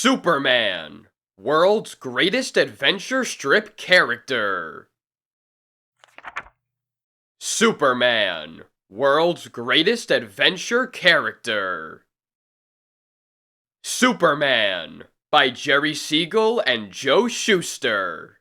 Superman, world's greatest adventure strip character. Superman, world's greatest adventure character. Superman, by Jerry Siegel and Joe Shuster.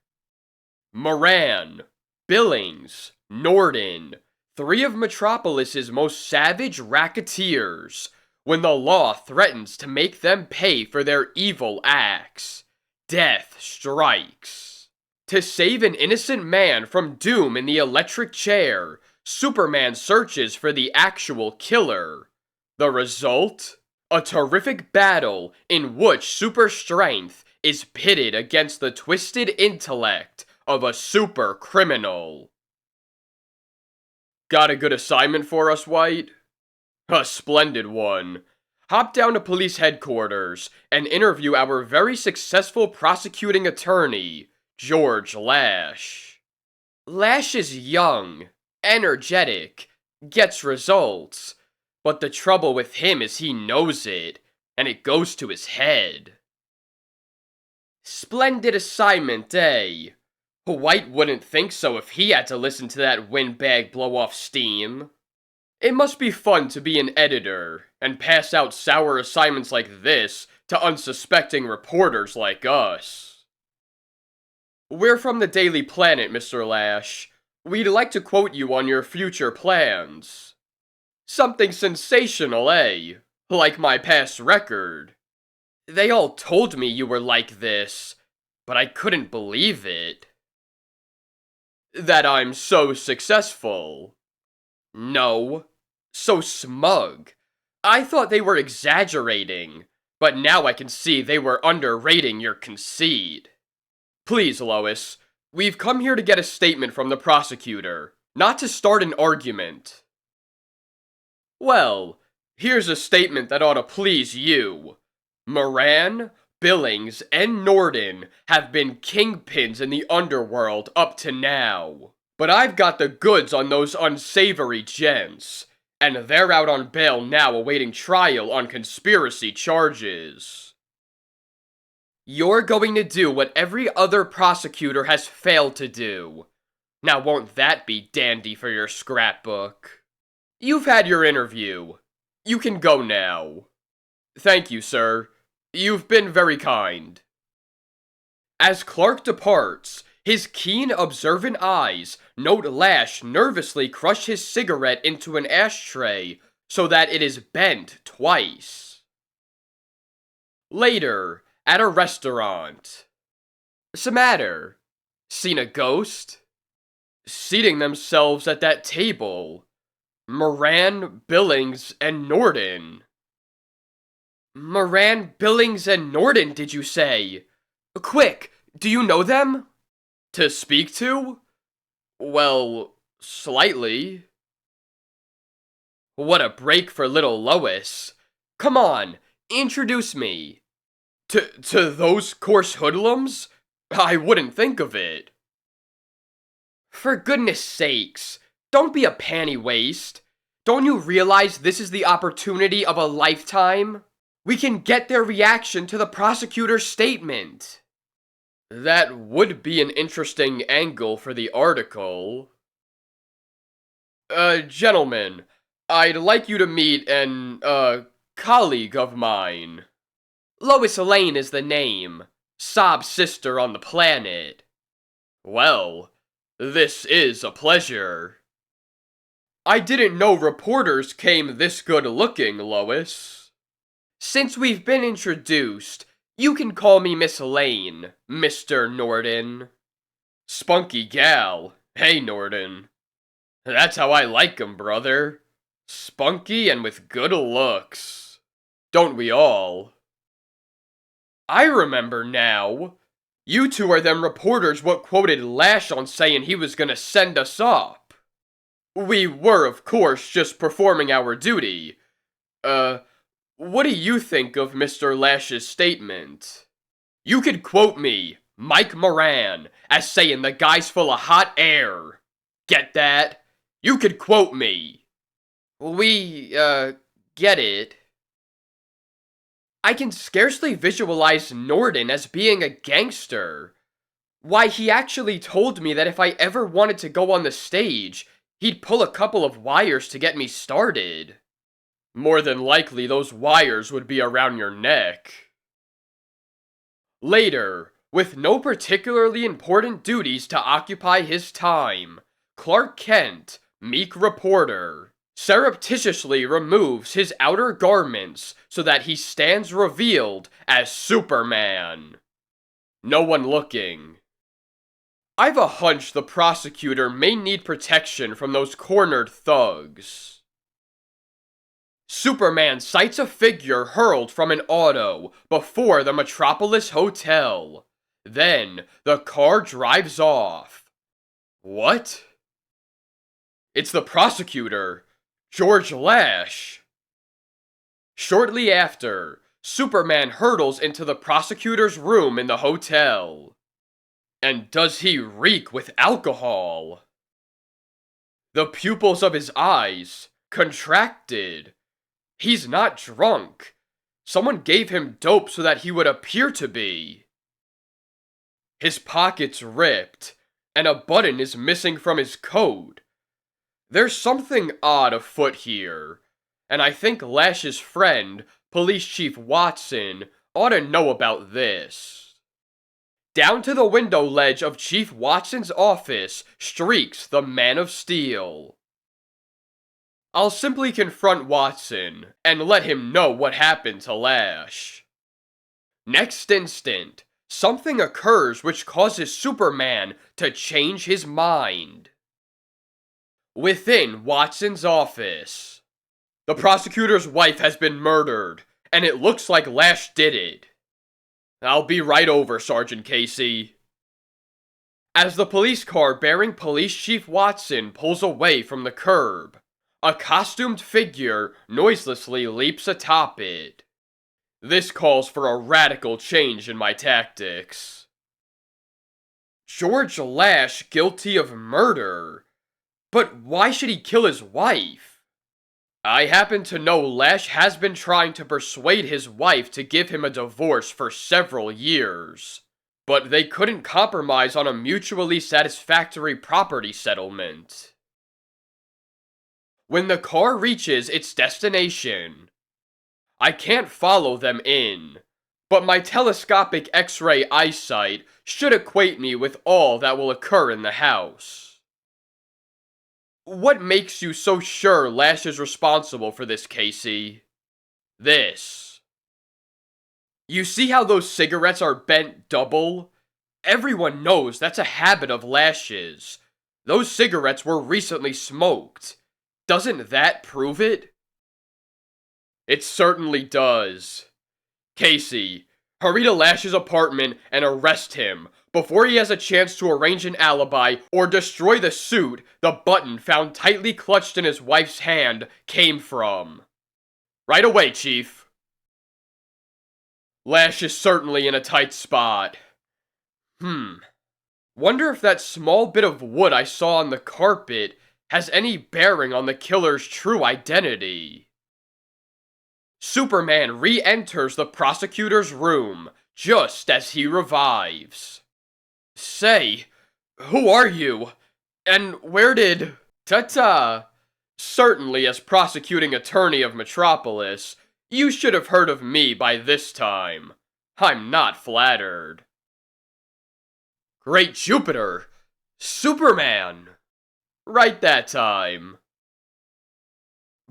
Moran, Billings, Norden, three of Metropolis's most savage racketeers, when the law threatens to make them pay for their evil acts. Death strikes. To save an innocent man from doom in the electric chair, Superman searches for the actual killer. The result? A terrific battle in which super strength is pitted against the twisted intellect of a super criminal. Got a good assignment for us, White? A splendid one. Hop down to police headquarters and interview our very successful prosecuting attorney, George Lash. Lash is young, energetic, gets results, but the trouble with him is he knows it, and it goes to his head. Splendid assignment, eh? White wouldn't think so if he had to listen to that windbag blow off steam. It must be fun to be an editor, and pass out sour assignments like this to unsuspecting reporters like us. We're from the Daily Planet, Mr. Lash. We'd like to quote you on your future plans. Something sensational, eh? Like my past record. They all told me you were like this, but I couldn't believe it. That I'm so successful. No, so smug. I thought they were exaggerating, but now I can see they were underrating your conceit. Please, Lois, we've come here to get a statement from the prosecutor, not to start an argument. Well, here's a statement that ought to please you. Moran, Billings, and Norden have been kingpins in the underworld up to now. But I've got the goods on those unsavory gents, and they're out on bail now awaiting trial on conspiracy charges. You're going to do what every other prosecutor has failed to do. Now won't that be dandy for your scrapbook? You've had your interview. You can go now. Thank you, sir. You've been very kind. As Clark departs, his keen, observant eyes note Lash nervously crush his cigarette into an ashtray so that it is bent twice. Later, at a restaurant. S'matter? Seen a ghost? Seating themselves at that table. Moran, Billings, and Norden. Moran, Billings, and Norden, did you say? Quick, do you know them? To speak to? Well, slightly. What a break for little Lois. Come on, introduce me. To those coarse hoodlums? I wouldn't think of it. For goodness sakes, don't be a panty waste. Don't you realize this is the opportunity of a lifetime? We can get their reaction to the prosecutor's statement. That would be an interesting angle for the article. Gentlemen, I'd like you to meet an, colleague of mine. Lois Lane is the name. Sob's sister on the planet. Well, this is a pleasure. I didn't know reporters came this good looking, Lois. Since we've been introduced, you can call me Miss Lane, Mr. Norden. Spunky gal. Hey, Norden. That's how I like 'em, brother. Spunky and with good looks. Don't we all? I remember now. You two are them reporters what quoted Lash on saying he was gonna send us up. We were, of course, just performing our duty. What do you think of Mr. Lash's statement? You could quote me, Mike Moran, as saying the guy's full of hot air. Get that? You could quote me. We, get it. I can scarcely visualize Norden as being a gangster. Why, he actually told me that if I ever wanted to go on the stage, he'd pull a couple of wires to get me started. More than likely, those wires would be around your neck. Later, with no particularly important duties to occupy his time, Clark Kent, meek reporter, surreptitiously removes his outer garments so that he stands revealed as Superman. No one looking. I've a hunch the prosecutor may need protection from those cornered thugs. Superman sights a figure hurled from an auto before the Metropolis Hotel. Then, the car drives off. What? It's the prosecutor, George Lash. Shortly after, Superman hurtles into the prosecutor's room in the hotel. And does he reek with alcohol? The pupils of his eyes contracted. He's not drunk. Someone gave him dope so that he would appear to be. His pocket's ripped, and a button is missing from his coat. There's something odd afoot here, and I think Lash's friend, Police Chief Watson, ought to know about this. Down to the window ledge of Chief Watson's office streaks the Man of Steel. I'll simply confront Watson and let him know what happened to Lash. Next instant, something occurs which causes Superman to change his mind. Within Watson's office, the prosecutor's wife has been murdered, and it looks like Lash did it. I'll be right over, Sergeant Casey. As the police car bearing Police Chief Watson pulls away from the curb, a costumed figure noiselessly leaps atop it. This calls for a radical change in my tactics. George Lash guilty of murder? But why should he kill his wife? I happen to know Lash has been trying to persuade his wife to give him a divorce for several years, but they couldn't compromise on a mutually satisfactory property settlement. When the car reaches its destination, I can't follow them in, but my telescopic X-ray eyesight should acquaint me with all that will occur in the house. What makes you so sure Lash is responsible for this, Casey? This. You see how those cigarettes are bent double? Everyone knows that's a habit of Lash's. Those cigarettes were recently smoked. Doesn't that prove it? It certainly does. Casey, hurry to Lash's apartment and arrest him before he has a chance to arrange an alibi or destroy the suit the button found tightly clutched in his wife's hand came from. Right away, Chief. Lash is certainly in a tight spot. Wonder if that small bit of wood I saw on the carpet has any bearing on the killer's true identity. Superman re-enters the prosecutor's room just as he revives. Say, who are you? And where did... Ta-ta! Certainly, as prosecuting attorney of Metropolis, you should have heard of me by this time. I'm not flattered. Great Jupiter! Superman! Right that time.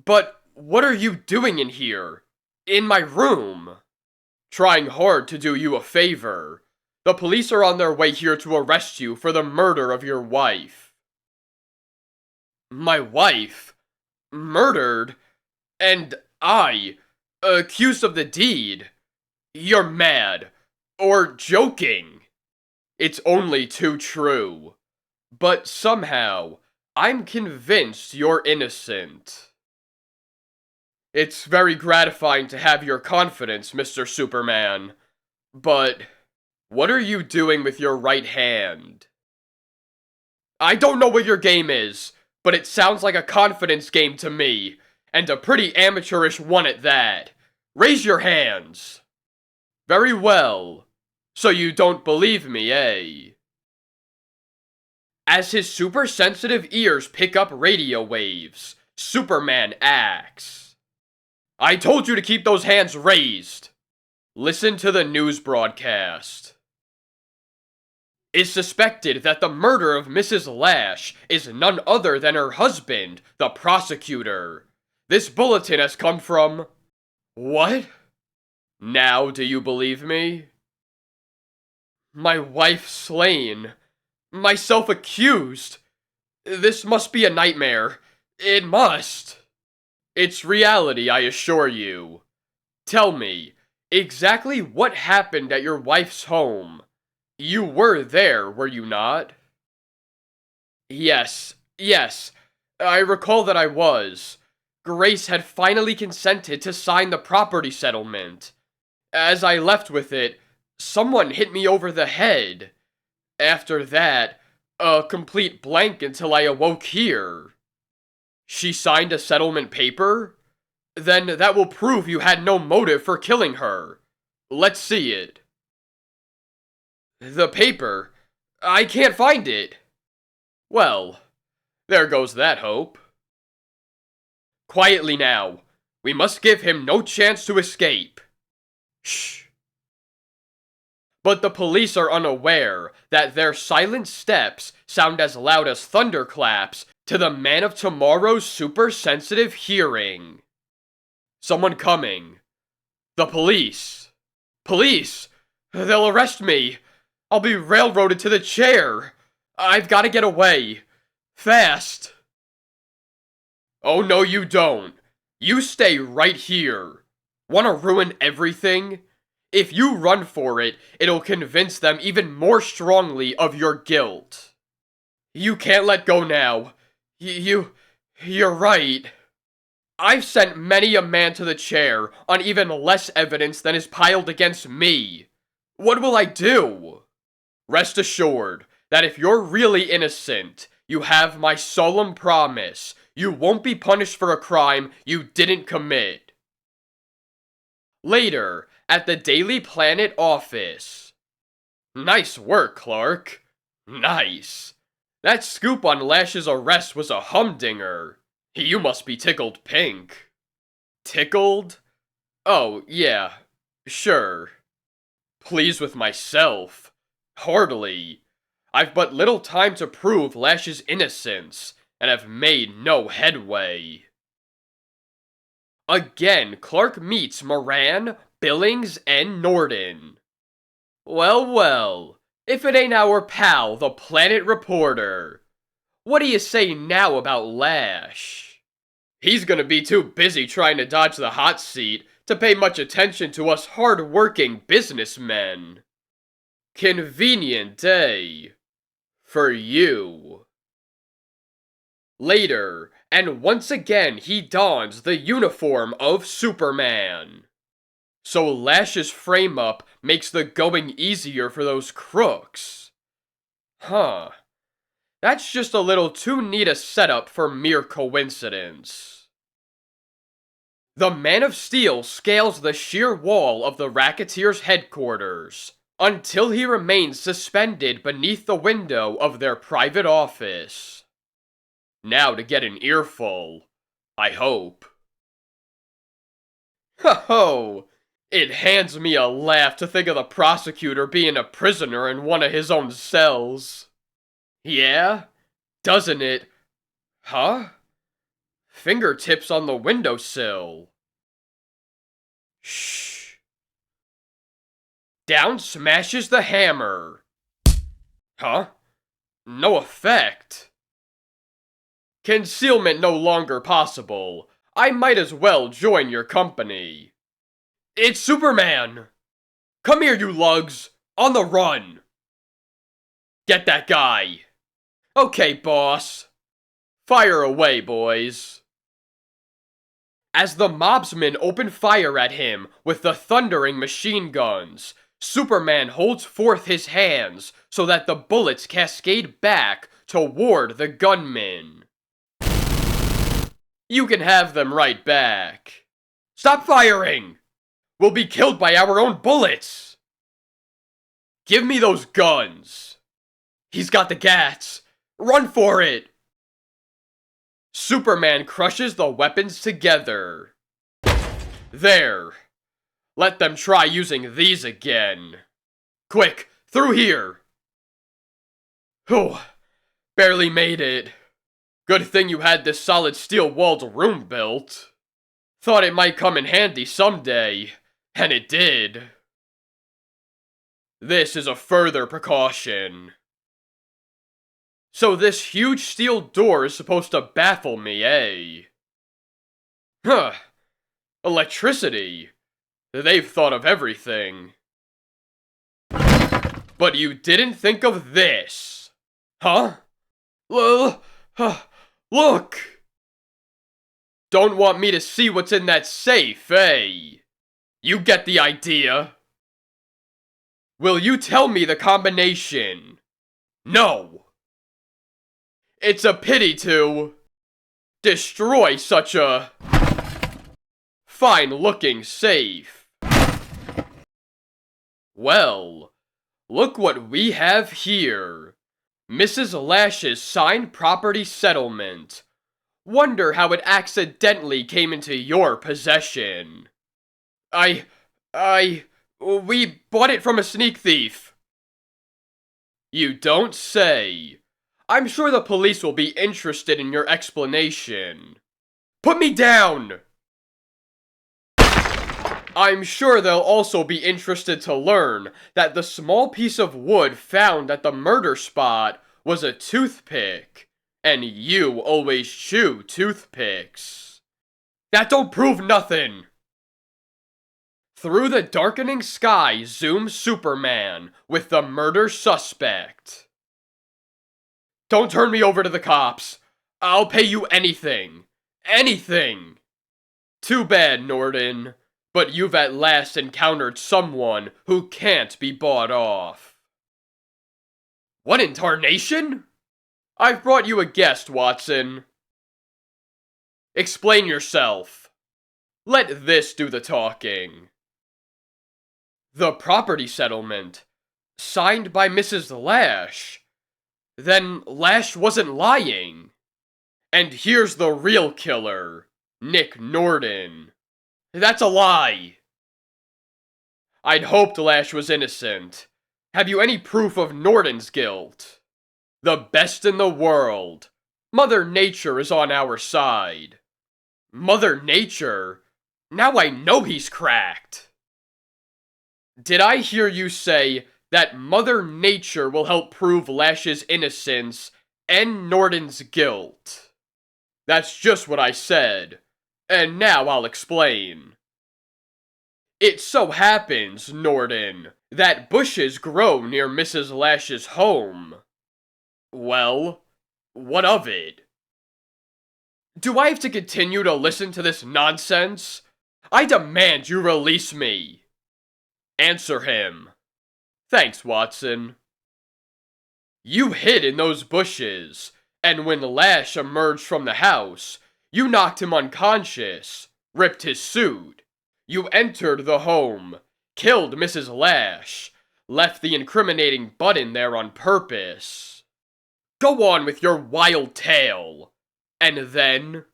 But what are you doing in here? In my room? Trying hard to do you a favor. The police are on their way here to arrest you for the murder of your wife. My wife? Murdered? And I? Accused of the deed? You're mad. Or joking. It's only too true. But somehow, I'm convinced you're innocent. It's very gratifying to have your confidence, Mr. Superman. But what are you doing with your right hand? I don't know what your game is, but it sounds like a confidence game to me, and a pretty amateurish one at that. Raise your hands. Very well. So you don't believe me, eh? As his super-sensitive ears pick up radio waves, Superman acts. I told you to keep those hands raised. Listen to the news broadcast. It's suspected that the murder of Mrs. Lash is none other than her husband, the prosecutor. This bulletin has come from... What? Now do you believe me? My wife slain. Myself accused. This must be a nightmare. It must. It's reality, I assure you. Tell me, exactly what happened at your wife's home? You were there, were you not? Yes. I recall that I was. Grace had finally consented to sign the property settlement. As I left with it, someone hit me over the head. After that, a complete blank until I awoke here. She signed a settlement paper? Then that will prove you had no motive for killing her. Let's see it. The paper? I can't find it. Well, there goes that hope. Quietly now. We must give him no chance to escape. Shh. But the police are unaware that their silent steps sound as loud as thunderclaps to the man of tomorrow's super-sensitive hearing. Someone coming. The police. Police! They'll arrest me. I'll be railroaded to the chair. I've got to get away. Fast. Oh no you don't. You stay right here. Want to ruin everything? If you run for it, it'll convince them even more strongly of your guilt. You can't let go now. You're right. I've sent many a man to the chair on even less evidence than is piled against me. What will I do? Rest assured that if you're really innocent, you have my solemn promise. You won't be punished for a crime you didn't commit. Later, at the Daily Planet office. Nice work, Clark. Nice. That scoop on Lash's arrest was a humdinger. You must be tickled pink. Tickled? Oh, yeah. Sure. Pleased with myself. Hardly. I've but little time to prove Lash's innocence, and have made no headway. Again, Clark meets Moran, Billings, and Norton. Well, if it ain't our pal, the Planet Reporter. What do you say now about Lash? He's gonna be too busy trying to dodge the hot seat to pay much attention to us hard-working businessmen. Convenient day. For you. Later, and once again he dons the uniform of Superman. So Lash's frame-up makes the going easier for those crooks. Huh. That's just a little too neat a setup for mere coincidence. The Man of Steel scales the sheer wall of the Racketeers' headquarters, until he remains suspended beneath the window of their private office. Now to get an earful, I hope. Ho-ho! It hands me a laugh to think of the prosecutor being a prisoner in one of his own cells. Yeah? Doesn't it? Huh? Fingertips on the windowsill. Shh. Down smashes the hammer. Huh? No effect. Concealment no longer possible. I might as well join your company. It's Superman! Come here, you lugs! On the run! Get that guy! Okay, boss. Fire away, boys. As the mobsmen open fire at him with the thundering machine guns, Superman holds forth his hands so that the bullets cascade back toward the gunmen. You can have them right back. Stop firing! We'll be killed by our own bullets! Give me those guns! He's got the gats! Run for it! Superman crushes the weapons together. There. Let them try using these again. Quick, through here! Whew, barely made it. Good thing you had this solid steel-walled room built. Thought it might come in handy someday, and it did. This is a further precaution. So this huge steel door is supposed to baffle me, eh? Huh. Electricity. They've thought of everything. But you didn't think of this. Huh? Look! Don't want me to see what's in that safe, eh? You get the idea. Will you tell me the combination? No. It's a pity to destroy such a fine-looking safe. Well, look what we have here. Mrs. Lash's signed property settlement. Wonder how it accidentally came into your possession. We bought it from a sneak thief. You don't say. I'm sure the police will be interested in your explanation. Put me down! I'm sure they'll also be interested to learn that the small piece of wood found at the murder spot was a toothpick, and you always chew toothpicks. That don't prove nothing! Through the darkening sky zooms Superman with the murder suspect. Don't turn me over to the cops. I'll pay you anything. Anything! Too bad, Norton. But you've at last encountered someone who can't be bought off. What in tarnation? I've brought you a guest, Watson. Explain yourself. Let this do the talking. The property settlement. Signed by Mrs. Lash. Then Lash wasn't lying. And here's the real killer, Nick Norton. That's a lie. I'd hoped Lash was innocent. Have you any proof of Norton's guilt? The best in the world. Mother Nature is on our side. Mother Nature? Now I know he's cracked. Did I hear you say that Mother Nature will help prove Lash's innocence and Norton's guilt? That's just what I said. And now I'll explain. It so happens, Norton, that bushes grow near Mrs. Lash's home. Well, what of it? Do I have to continue to listen to this nonsense? I demand you release me. Answer him. Thanks, Watson. You hid in those bushes, and when Lash emerged from the house, you knocked him unconscious, ripped his suit. You entered the home, killed Mrs. Lash, left the incriminating button there on purpose. Go on with your wild tale. And then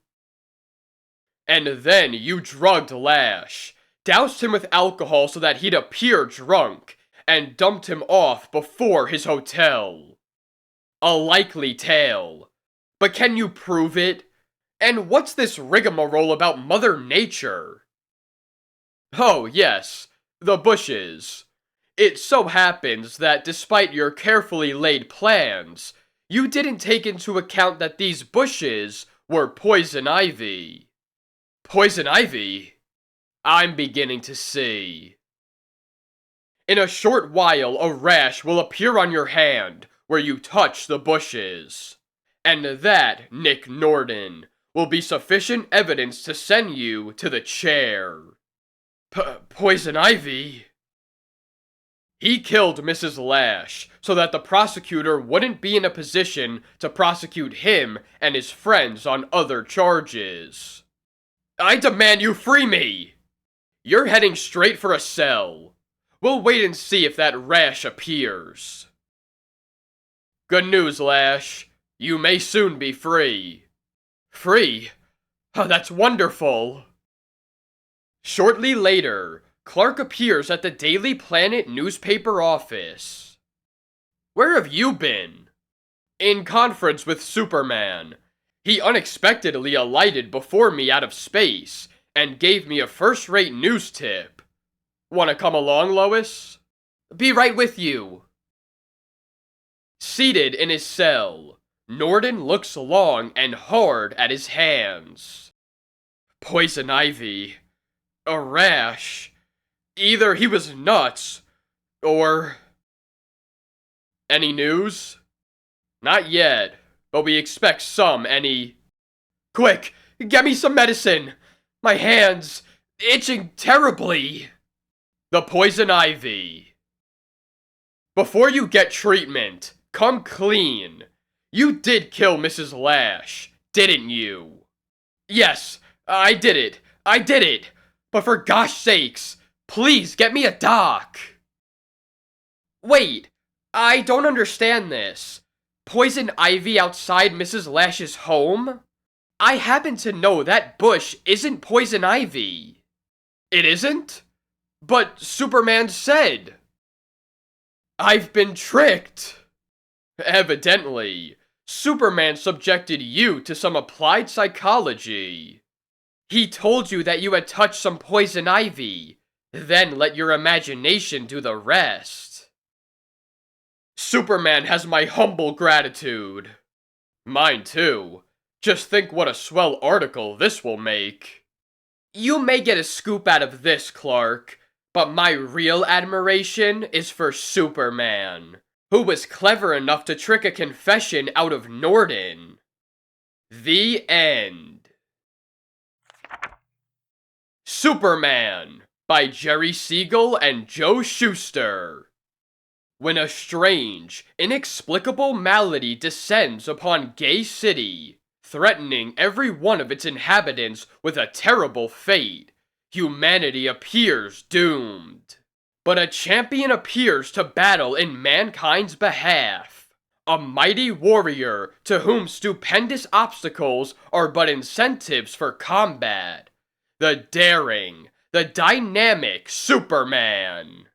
you drugged Lash, doused him with alcohol so that he'd appear drunk, and dumped him off before his hotel. A likely tale. But can you prove it? And what's this rigmarole about Mother Nature? Oh, yes, the bushes. It so happens that despite your carefully laid plans, you didn't take into account that these bushes were poison ivy. Poison ivy? I'm beginning to see. In a short while, a rash will appear on your hand where you touch the bushes. And that, Nick Norton, will be sufficient evidence to send you to the chair. Poison ivy? He killed Mrs. Lash so that the prosecutor wouldn't be in a position to prosecute him and his friends on other charges. I demand you free me! You're heading straight for a cell. We'll wait and see if that rash appears. Good news, Lash. You may soon be free. Free? Oh, that's wonderful. Shortly later, Clark appears at the Daily Planet newspaper office. Where have you been? In conference with Superman. He unexpectedly alighted before me out of space and gave me a first-rate news tip. Wanna come along, Lois? Be right with you. Seated in his cell, Norden looks long and hard at his hands. Poison ivy. A rash. Either he was nuts, or... Any news? Not yet, but we expect some any... Quick, get me some medicine! My hands, itching terribly! The poison ivy. Before you get treatment, come clean. You did kill Mrs. Lash, didn't you? Yes, I did it. But for gosh sakes, please get me a doc. Wait, I don't understand this. Poison ivy outside Mrs. Lash's home? I happen to know that bush isn't poison ivy. It isn't? But Superman said. I've been tricked. Evidently, Superman subjected you to some applied psychology. He told you that you had touched some poison ivy, then let your imagination do the rest. Superman has my humble gratitude. Mine too. Just think what a swell article this will make. You may get a scoop out of this, Clark, but my real admiration is for Superman, who was clever enough to trick a confession out of Norden. The end. Superman by Jerry Siegel and Joe Shuster. When a strange, inexplicable malady descends upon Gay City, threatening every one of its inhabitants with a terrible fate, humanity appears doomed. But a champion appears to battle in mankind's behalf. A mighty warrior to whom stupendous obstacles are but incentives for combat. The daring, the dynamic Superman.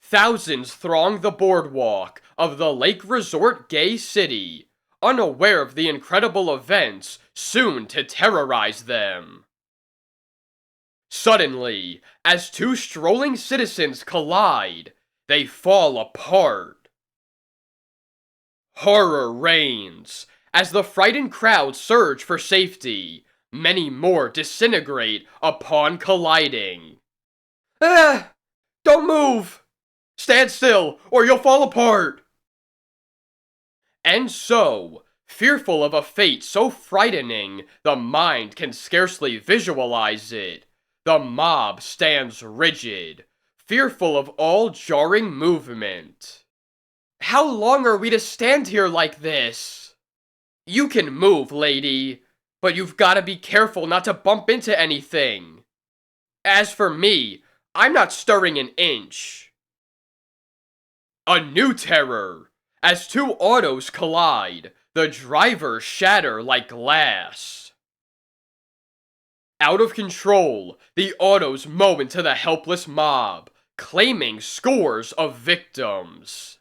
Thousands throng the boardwalk of the lake resort Gay City, unaware of the incredible events soon to terrorize them. Suddenly, as two strolling citizens collide, they fall apart. Horror reigns. As the frightened crowd surge for safety, many more disintegrate upon colliding. Ah! Don't move! Stand still, or you'll fall apart! And so, fearful of a fate so frightening, the mind can scarcely visualize it. The mob stands rigid, fearful of all jarring movement. How long are we to stand here like this? You can move, lady, but you've got to be careful not to bump into anything. As for me, I'm not stirring an inch. A new terror! As two autos collide, the drivers shatter like glass. Out of control, the autos mow into the helpless mob, claiming scores of victims.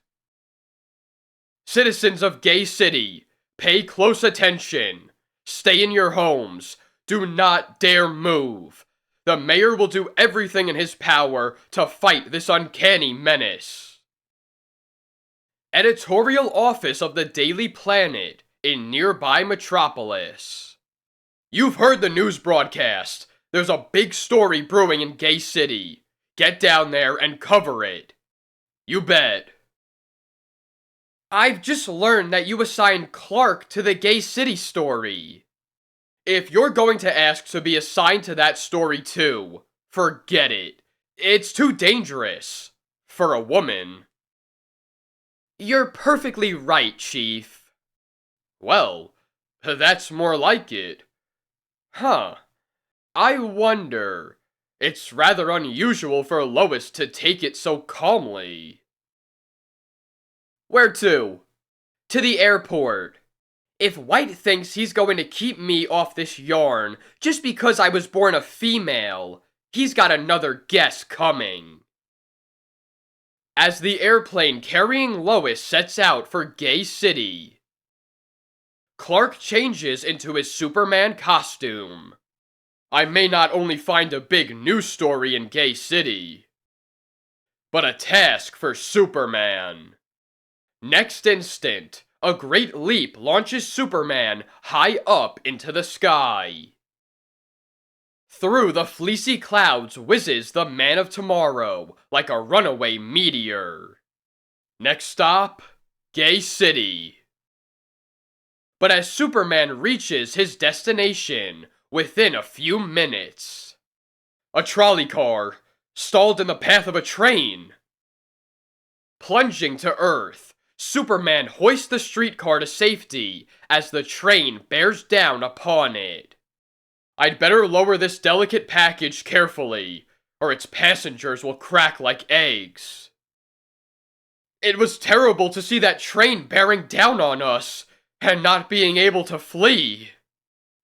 Citizens of Gay City, pay close attention. Stay in your homes. Do not dare move. The mayor will do everything in his power to fight this uncanny menace. Editorial Office of the Daily Planet in nearby Metropolis. You've heard the news broadcast. There's a big story brewing in Gay City. Get down there and cover it. You bet. I've just learned that you assigned Clark to the Gay City story. If you're going to ask to be assigned to that story too, forget it. It's too dangerous. For a woman. You're perfectly right, Chief. Well, that's more like it. Huh. I wonder. It's rather unusual for Lois to take it so calmly. Where to? To the airport. If White thinks he's going to keep me off this yarn just because I was born a female, he's got another guess coming. As the airplane carrying Lois sets out for Gay City, Clark changes into his Superman costume. I may not only find a big news story in Gay City, but a task for Superman. Next instant, a great leap launches Superman high up into the sky. Through the fleecy clouds whizzes the Man of Tomorrow like a runaway meteor. Next stop, Gay City. But as Superman reaches his destination within a few minutes, a trolley car stalled in the path of a train. Plunging to Earth, Superman hoists the streetcar to safety as the train bears down upon it. I'd better lower this delicate package carefully, or its passengers will crack like eggs. It was terrible to see that train bearing down on us, and not being able to flee.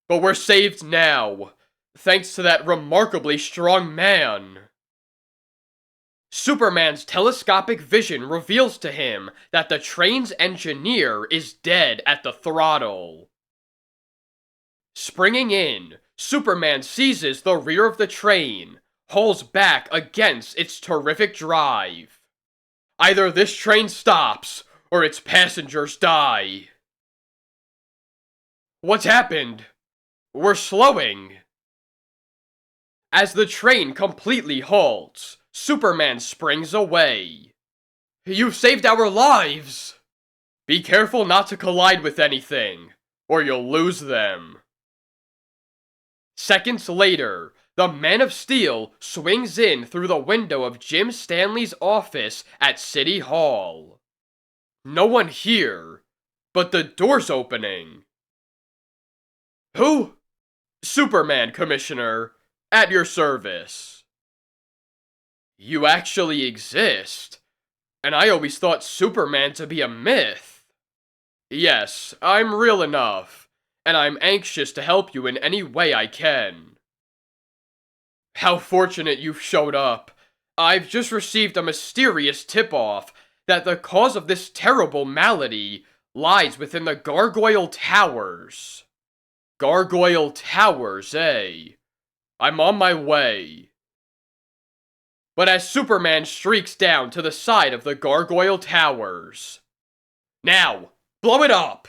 But we're saved now, thanks to that remarkably strong man. Superman's telescopic vision reveals to him that the train's engineer is dead at the throttle. Springing in, Superman seizes the rear of the train, hauls back against its terrific drive. Either this train stops, or its passengers die. What's happened? We're slowing. As the train completely halts, Superman springs away. You've saved our lives! Be careful not to collide with anything, or you'll lose them. Seconds later, the Man of Steel swings in through the window of Jim Stanley's office at City Hall. No one here, but the door's opening. Who? Superman, Commissioner, at your service. You actually exist, and I always thought Superman to be a myth. Yes, I'm real enough, and I'm anxious to help you in any way I can. How fortunate you've showed up. I've just received a mysterious tip-off that the cause of this terrible malady lies within the Gargoyle Towers. Gargoyle Towers, eh? I'm on my way. But as Superman streaks down to the side of the Gargoyle Towers. Now, blow it up!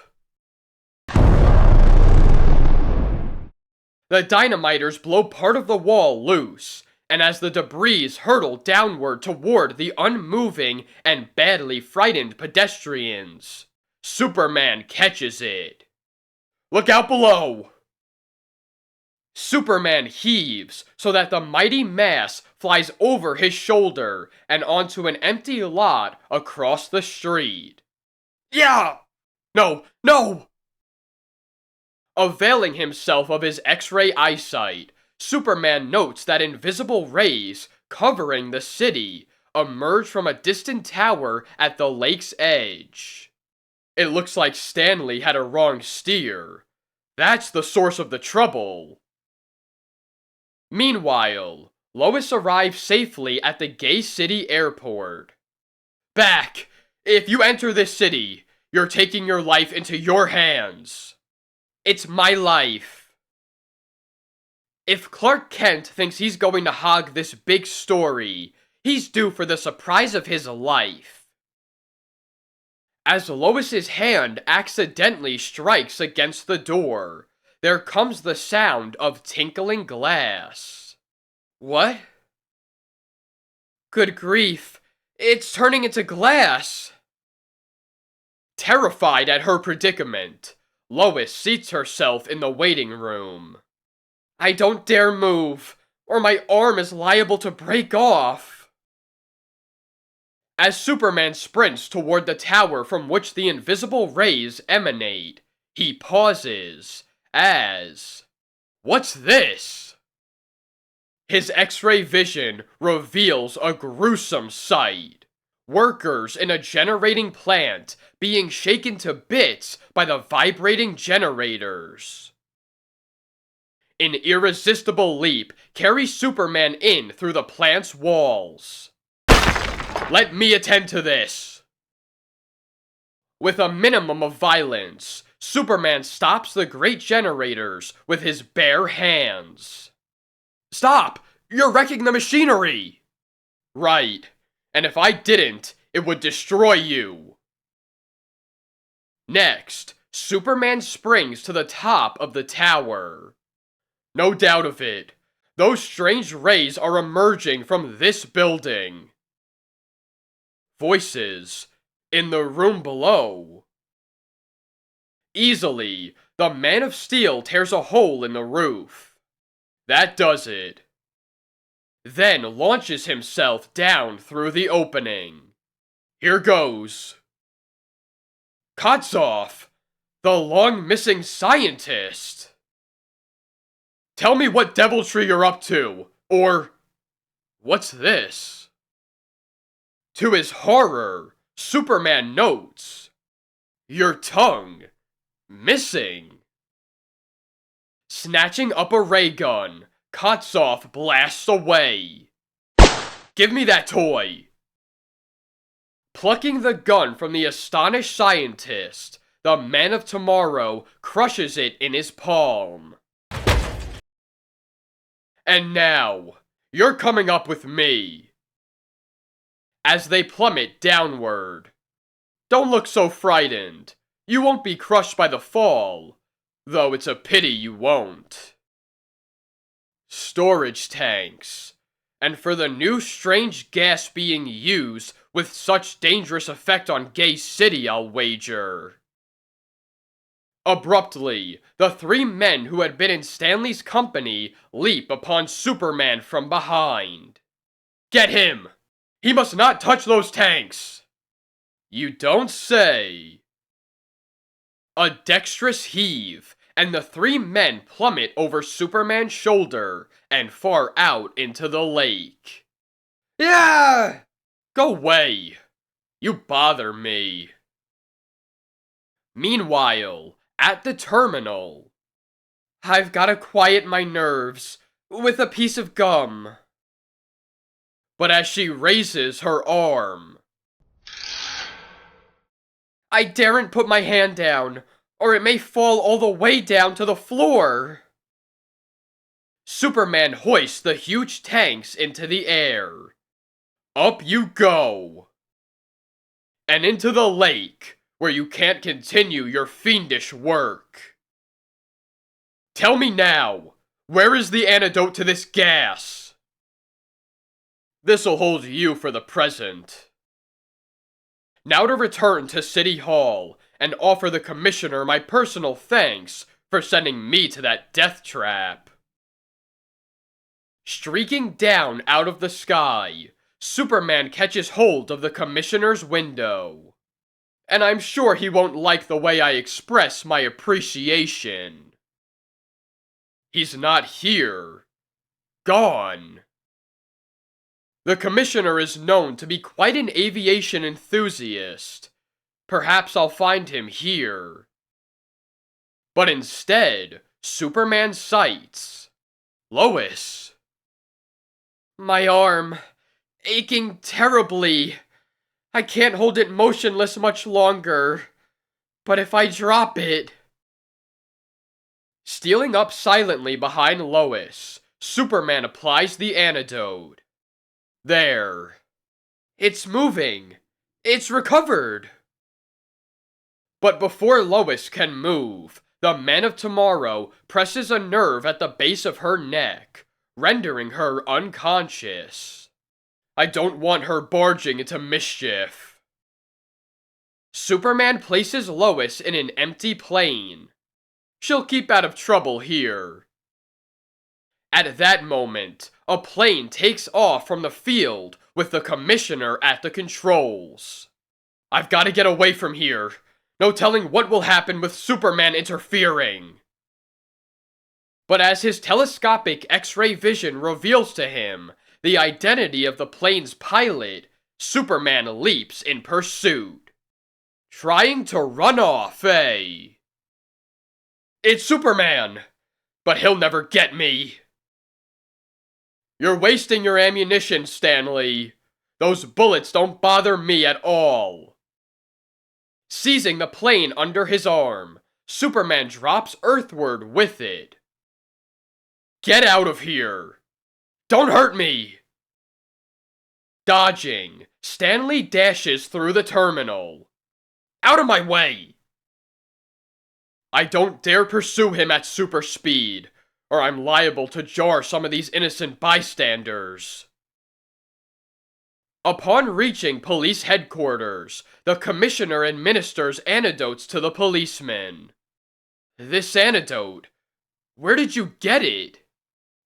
The dynamiters blow part of the wall loose, and as the debris hurtle downward toward the unmoving and badly frightened pedestrians, Superman catches it. Look out below! Superman heaves so that the mighty mass flies over his shoulder and onto an empty lot across the street. Yeah! No! No! Availing himself of his X-ray eyesight, Superman notes that invisible rays covering the city emerge from a distant tower at the lake's edge. It looks like Stanley had a wrong steer. That's the source of the trouble. Meanwhile, Lois arrives safely at the Gay City airport. Back! If you enter this city, you're taking your life into your hands. It's my life. If Clark Kent thinks he's going to hog this big story, he's due for the surprise of his life. As Lois's hand accidentally strikes against the door, there comes the sound of tinkling glass. What? Good grief, it's turning into glass! Terrified at her predicament, Lois seats herself in the waiting room. I don't dare move, or my arm is liable to break off. As Superman sprints toward the tower from which the invisible rays emanate, he pauses as... What's this? His X-ray vision reveals a gruesome sight. Workers in a generating plant being shaken to bits by the vibrating generators. An irresistible leap carries Superman in through the plant's walls. Let me attend to this! With a minimum of violence, Superman stops the great generators with his bare hands. Stop! You're wrecking the machinery! Right, and if I didn't, it would destroy you. Next, Superman springs to the top of the tower. No doubt of it, those strange rays are emerging from this building. Voices in the room below. Easily, the Man of Steel tears a hole in the roof. That does it. Then launches himself down through the opening. Here goes. Kotzov, the long-missing scientist. Tell me what deviltry you're up to, or what's this? To his horror, Superman notes, your tongue, missing. Snatching up a ray gun, Kotzov blasts away. Give me that toy! Plucking the gun from the astonished scientist, the Man of Tomorrow crushes it in his palm. And now, you're coming up with me. As they plummet downward. Don't look so frightened. You won't be crushed by the fall, though it's a pity you won't. Storage tanks. And for the new strange gas being used with such dangerous effect on Gay City, I'll wager. Abruptly, the three men who had been in Stanley's company leap upon Superman from behind. Get him! He must not touch those tanks! You don't say. A dexterous heave, and the three men plummet over Superman's shoulder and far out into the lake. Yeah! Go away! You bother me. Meanwhile, at the terminal, I've gotta quiet my nerves with a piece of gum. But as she raises her arm, I daren't put my hand down, or it may fall all the way down to the floor. Superman hoists the huge tanks into the air. Up you go. And into the lake, where you can't continue your fiendish work. Tell me now, where is the antidote to this gas? This'll hold you for the present. Now to return to City Hall and offer the Commissioner my personal thanks for sending me to that death trap. Streaking down out of the sky, Superman catches hold of the Commissioner's window. And I'm sure he won't like the way I express my appreciation. He's not here. Gone. The Commissioner is known to be quite an aviation enthusiast. Perhaps I'll find him here. But instead, Superman sights Lois. My arm, aching terribly. I can't hold it motionless much longer. But if I drop it... Stealing up silently behind Lois, Superman applies the antidote. There. It's moving. It's recovered. But before Lois can move, the Man of Tomorrow presses a nerve at the base of her neck, rendering her unconscious. I don't want her barging into mischief. Superman places Lois in an empty plane. She'll keep out of trouble here. At that moment, a plane takes off from the field with the Commissioner at the controls. I've got to get away from here. No telling what will happen with Superman interfering. But as his telescopic X-ray vision reveals to him the identity of the plane's pilot, Superman leaps in pursuit. Trying to run off, eh? It's Superman! But he'll never get me! You're wasting your ammunition, Stanley. Those bullets don't bother me at all. Seizing the plane under his arm, Superman drops earthward with it. Get out of here! Don't hurt me! Dodging, Stanley dashes through the terminal. Out of my way! I don't dare pursue him at super speed, or I'm liable to jar some of these innocent bystanders. Upon reaching police headquarters, the commissioner administers antidotes to the policemen. This antidote? Where did you get it?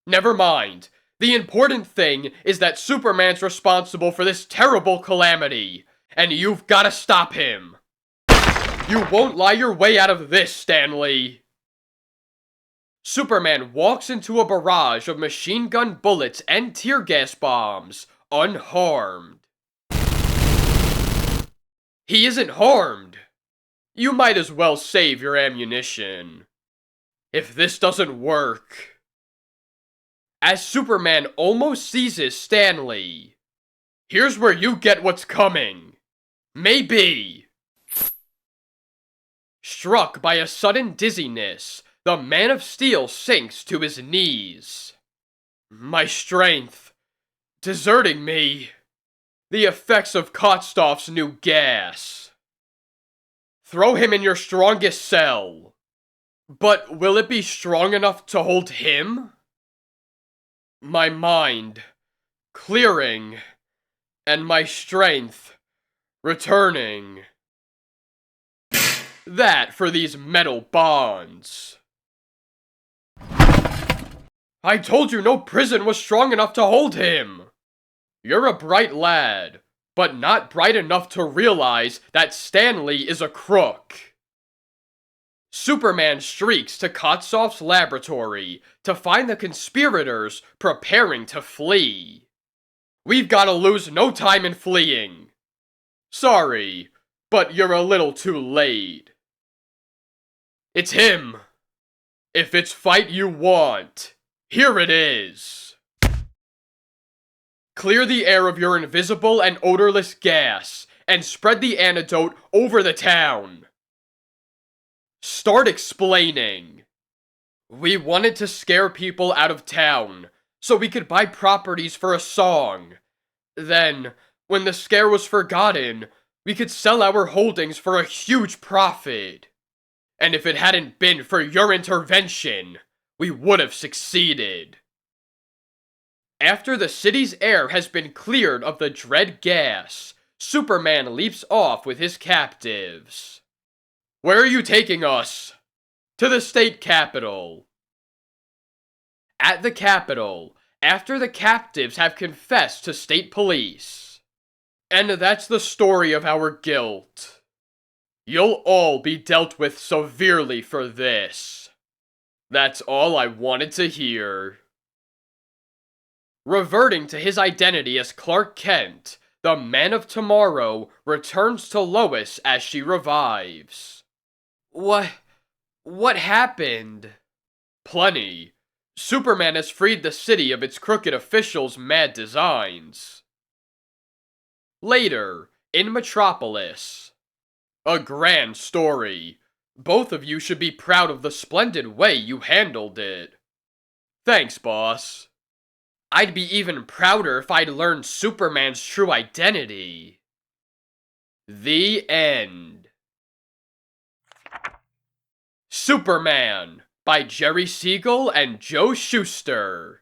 Never mind. The important thing is that Superman's responsible for this terrible calamity, and you've gotta stop him. You won't lie your way out of this, Stanley. Superman walks into a barrage of machine gun bullets and tear gas bombs, unharmed. He isn't harmed. You might as well save your ammunition. If this doesn't work... As Superman almost seizes Stanley, here's where you get what's coming. Maybe. Struck by a sudden dizziness, the Man of Steel sinks to his knees. My strength, deserting me. The effects of Kotstoff's new gas. Throw him in your strongest cell. But will it be strong enough to hold him? My mind, clearing, and my strength, returning. That for these metal bonds. I told you no prison was strong enough to hold him! You're a bright lad, but not bright enough to realize that Stanley is a crook. Superman streaks to Kotsoff's laboratory to find the conspirators preparing to flee. We've gotta lose no time in fleeing. Sorry, but you're a little too late. It's him. If it's fight you want, here it is. Clear the air of your invisible and odorless gas, and spread the antidote over the town. Start explaining. We wanted to scare people out of town, so we could buy properties for a song. Then, when the scare was forgotten, we could sell our holdings for a huge profit. And if it hadn't been for your intervention, we would have succeeded. After the city's air has been cleared of the dread gas, Superman leaps off with his captives. Where are you taking us? To the state capital. At the capital, after the captives have confessed to state police. And that's the story of our guilt. You'll all be dealt with severely for this. That's all I wanted to hear. Reverting to his identity as Clark Kent, the Man of Tomorrow returns to Lois as she revives. What happened? Plenty. Superman has freed the city of its crooked officials' mad designs. Later, in Metropolis. A grand story. Both of you should be proud of the splendid way you handled it. Thanks, boss. I'd be even prouder if I'd learned Superman's true identity. The end. Superman by Jerry Siegel and Joe Shuster.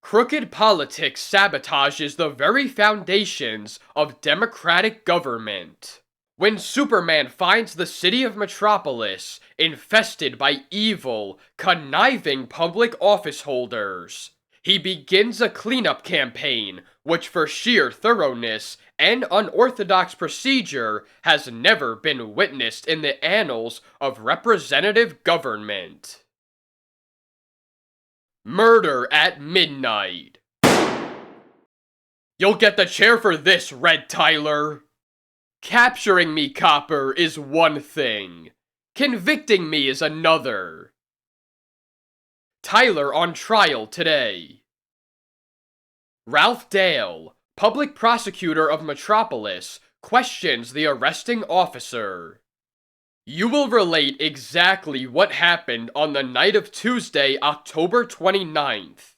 Crooked politics sabotages the very foundations of democratic government. When Superman finds the city of Metropolis infested by evil, conniving public office holders, he begins a cleanup campaign which for sheer thoroughness and unorthodox procedure has never been witnessed in the annals of representative government. Murder at midnight. You'll get the chair for this, Red Tyler. Capturing me, Copper, is one thing. Convicting me is another. Tyler on trial today. Ralph Dale, public prosecutor of Metropolis, questions the arresting officer. You will relate exactly what happened on the night of Tuesday, October 29th.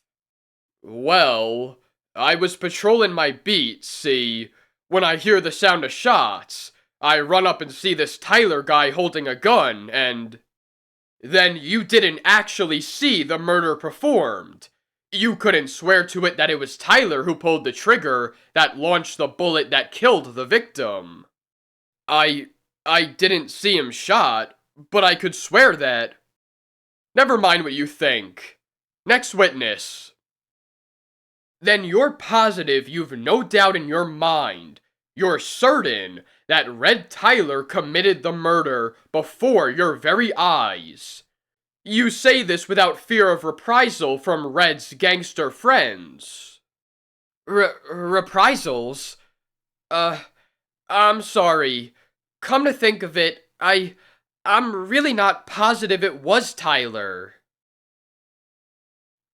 Well, I was patrolling my beat, see. When I hear the sound of shots, I run up and see this Tyler guy holding a gun, and... Then you didn't actually see the murder performed. You couldn't swear to it that it was Tyler who pulled the trigger that launched the bullet that killed the victim. I didn't see him shot, but I could swear that... Never mind what you think. Next witness. Then you're positive you've no doubt in your mind, you're certain that Red Tyler committed the murder before your very eyes. You say this without fear of reprisal from Red's gangster friends. Reprisals? I'm sorry. Come to think of it, I'm really not positive it was Tyler.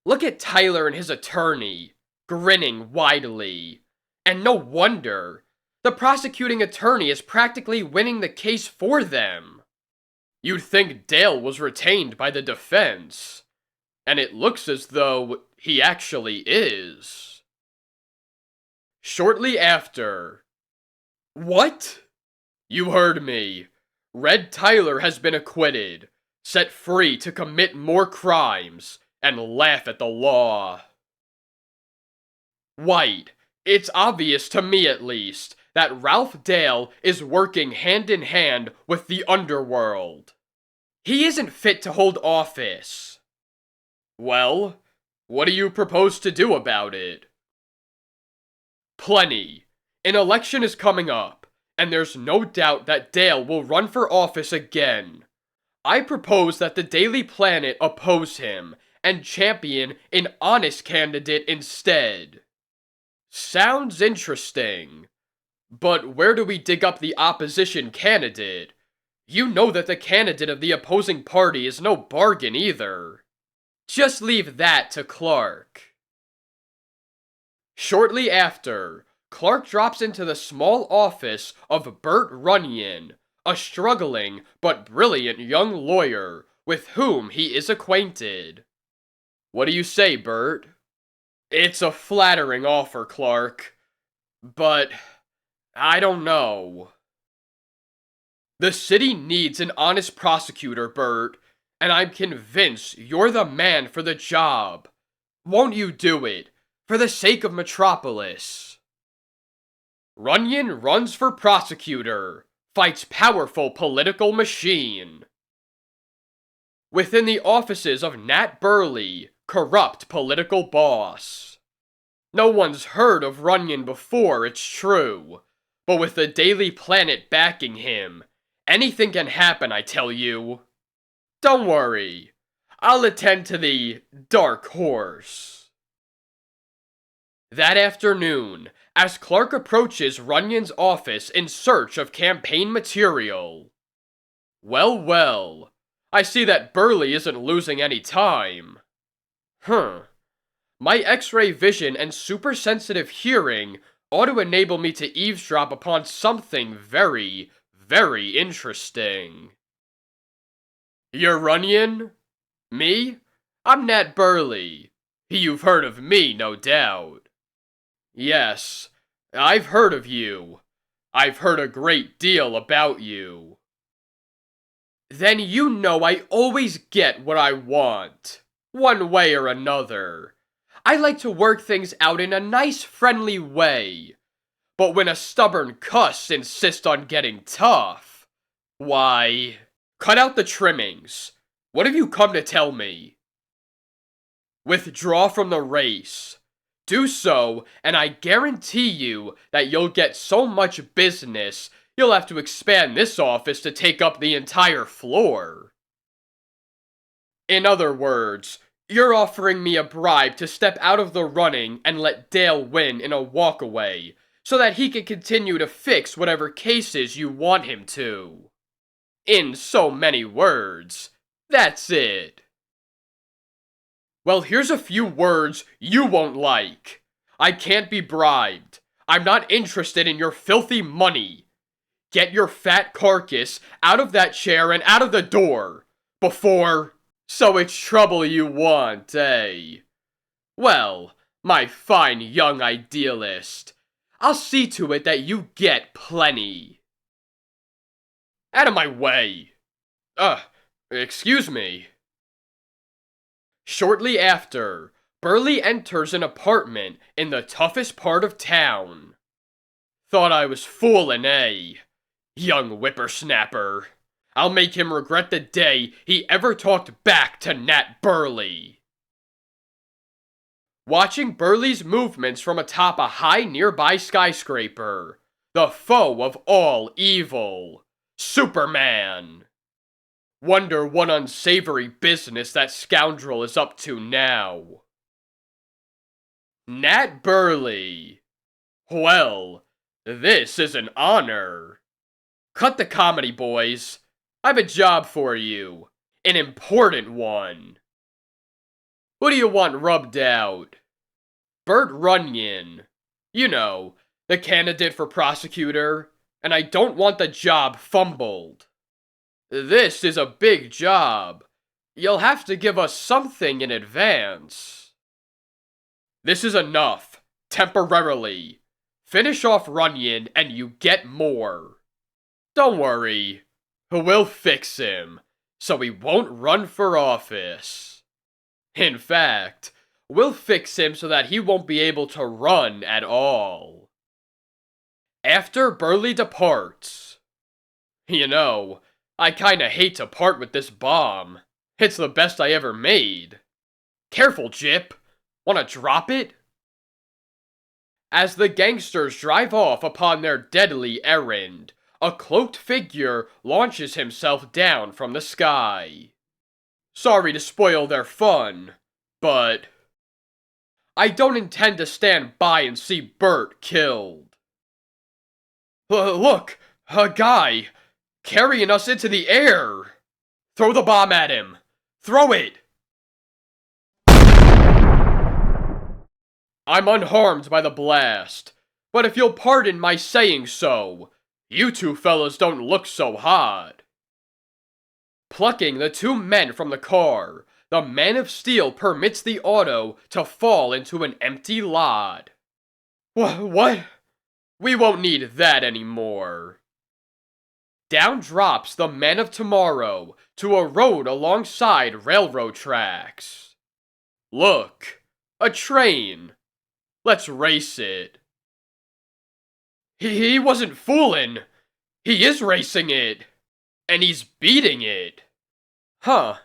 Look at Tyler and his attorney, grinning widely. And no wonder. The prosecuting attorney is practically winning the case for them. You'd think Dale was retained by the defense. And it looks as though he actually is. Shortly after. What? You heard me. Red Tyler has been acquitted, set free to commit more crimes, and laugh at the law. White, it's obvious to me at least, that Ralph Dale is working hand in hand with the underworld. He isn't fit to hold office. Well, what do you propose to do about it? Plenty. An election is coming up. And there's no doubt that Dale will run for office again. I propose that the Daily Planet oppose him and champion an honest candidate instead. Sounds interesting. But where do we dig up the opposition candidate? You know that the candidate of the opposing party is no bargain either. Just leave that to Clark. Shortly after, Clark drops into the small office of Bert Runyon, a struggling but brilliant young lawyer with whom he is acquainted. What do you say, Bert? It's a flattering offer, Clark. But I don't know. The city needs an honest prosecutor, Bert, and I'm convinced you're the man for the job. Won't you do it, for the sake of Metropolis? Runyon runs for prosecutor, fights powerful political machine. Within the offices of Nat Burley, corrupt political boss. No one's heard of Runyon before, it's true, but with the Daily Planet backing him, anything can happen, I tell you. Don't worry, I'll attend to the Dark Horse. That afternoon, as Clark approaches Runyon's office in search of campaign material. Well, I see that Burley isn't losing any time. My X-ray vision and super-sensitive hearing ought to enable me to eavesdrop upon something very, very interesting. You're Runyon? Me? I'm Nat Burley. You've heard of me, no doubt. Yes, I've heard of you. I've heard a great deal about you. Then you know I always get what I want, one way or another. I like to work things out in a nice, friendly way. But when a stubborn cuss insists on getting tough, why... Cut out the trimmings. What have you come to tell me? Withdraw from the race. Do so, and I guarantee you that you'll get so much business, you'll have to expand this office to take up the entire floor. In other words, You're offering me a bribe to step out of the running and let Dale win in a walkaway, so that he can continue to fix whatever cases you want him to. In so many words, that's it. Well, here's a few words you won't like. I can't be bribed. I'm not interested in your filthy money. Get your fat carcass out of that chair and out of the door, before... So it's trouble you want, eh? Well, my fine young idealist, I'll see to it that you get plenty. Out of my way! Excuse me. Shortly after, Burley enters an apartment in the toughest part of town. Thought I was foolin', eh? Young whippersnapper. I'll make him regret the day he ever talked back to Nat Burley. Watching Burley's movements from atop a high nearby skyscraper, the foe of all evil, Superman. Wonder what unsavory business that scoundrel is up to now. Nat Burley. Well, this is an honor. Cut the comedy, boys. I've a job for you. An important one. Who do you want rubbed out? Burt Runyon. You know, the candidate for prosecutor. And I don't want the job fumbled. This is a big job. You'll have to give us something in advance. This is enough. Temporarily. Finish off Runyon and you get more. Don't worry. We'll fix him, so he won't run for office. In fact, we'll fix him so that he won't be able to run at all. After Burley departs, you know, I kinda hate to part with this bomb. It's the best I ever made. Careful, Jip. Wanna drop it? As the gangsters drive off upon their deadly errand, a cloaked figure launches himself down from the sky. Sorry to spoil their fun, but... I don't intend to stand by and see Burt killed. Look! A guy! Carrying us into the air! Throw the bomb at him! Throw it! I'm unharmed by the blast, but if you'll pardon my saying so, you two fellas don't look so hot. Plucking the two men from the car, the Man of Steel permits the auto to fall into an empty lot. What? We won't need that anymore. Down drops the Man of Tomorrow to a road alongside railroad tracks. Look, a train. Let's race it. He wasn't fooling. He is racing it. And he's beating it. Huh.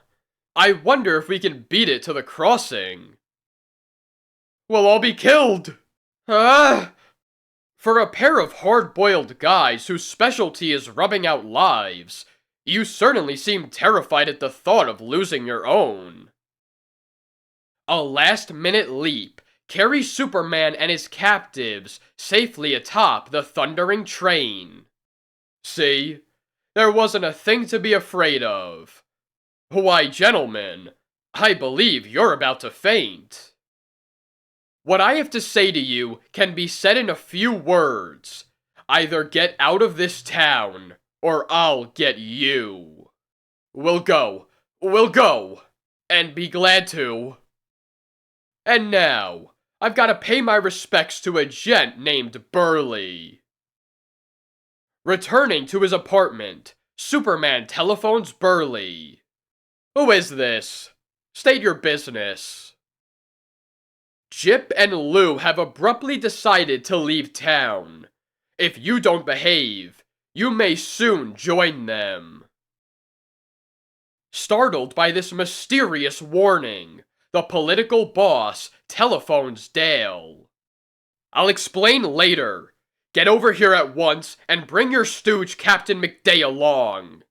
I wonder if we can beat it to the crossing. We'll all be killed. For a pair of hard-boiled guys whose specialty is rubbing out lives, you certainly seem terrified at the thought of losing your own. A last-minute leap carries Superman and his captives safely atop the thundering train. See? There wasn't a thing to be afraid of. Why, gentlemen, I believe you're about to faint. What I have to say to you can be said in a few words. Either get out of this town, or I'll get you. We'll go, and be glad to. And now, I've got to pay my respects to a gent named Burley. Returning to his apartment, Superman telephones Burley. Who is this? State your business. Jip and Lou have abruptly decided to leave town. If you don't behave, you may soon join them. Startled by this mysterious warning, the political boss telephones Dale. I'll explain later. Get over here at once and bring your stooge Captain McDay along.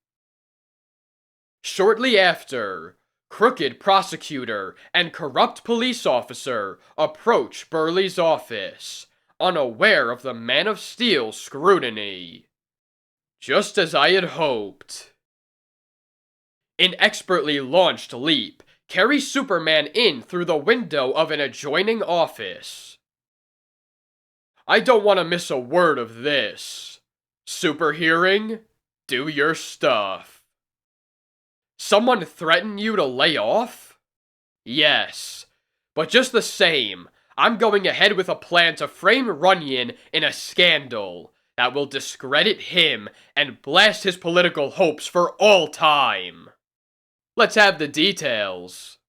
Shortly after, Crooked prosecutor and corrupt police officer approach Burley's office, unaware of the Man of Steel's scrutiny. Just as I had hoped. An expertly launched leap carries Superman in through the window of an adjoining office. I don't want to miss a word of this. Super hearing, do your stuff. Someone threaten you to lay off? Yes, but just the same, I'm going ahead with a plan to frame Runyon in a scandal that will discredit him and blast his political hopes for all time. Let's have the details.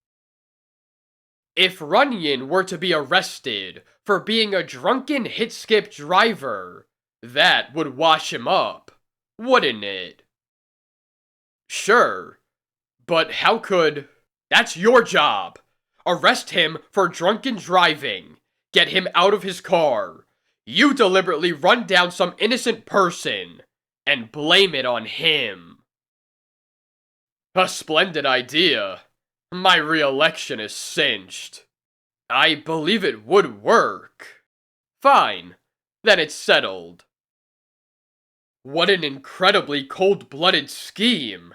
If Runyon were to be arrested for being a drunken hit-skip driver, that would wash him up, wouldn't it? Sure, but how could... That's your job! Arrest him for drunken driving, get him out of his car. You deliberately run down some innocent person, and blame it on him. A splendid idea. My re-election is cinched. I believe it would work. Fine, then it's settled. What an incredibly cold-blooded scheme.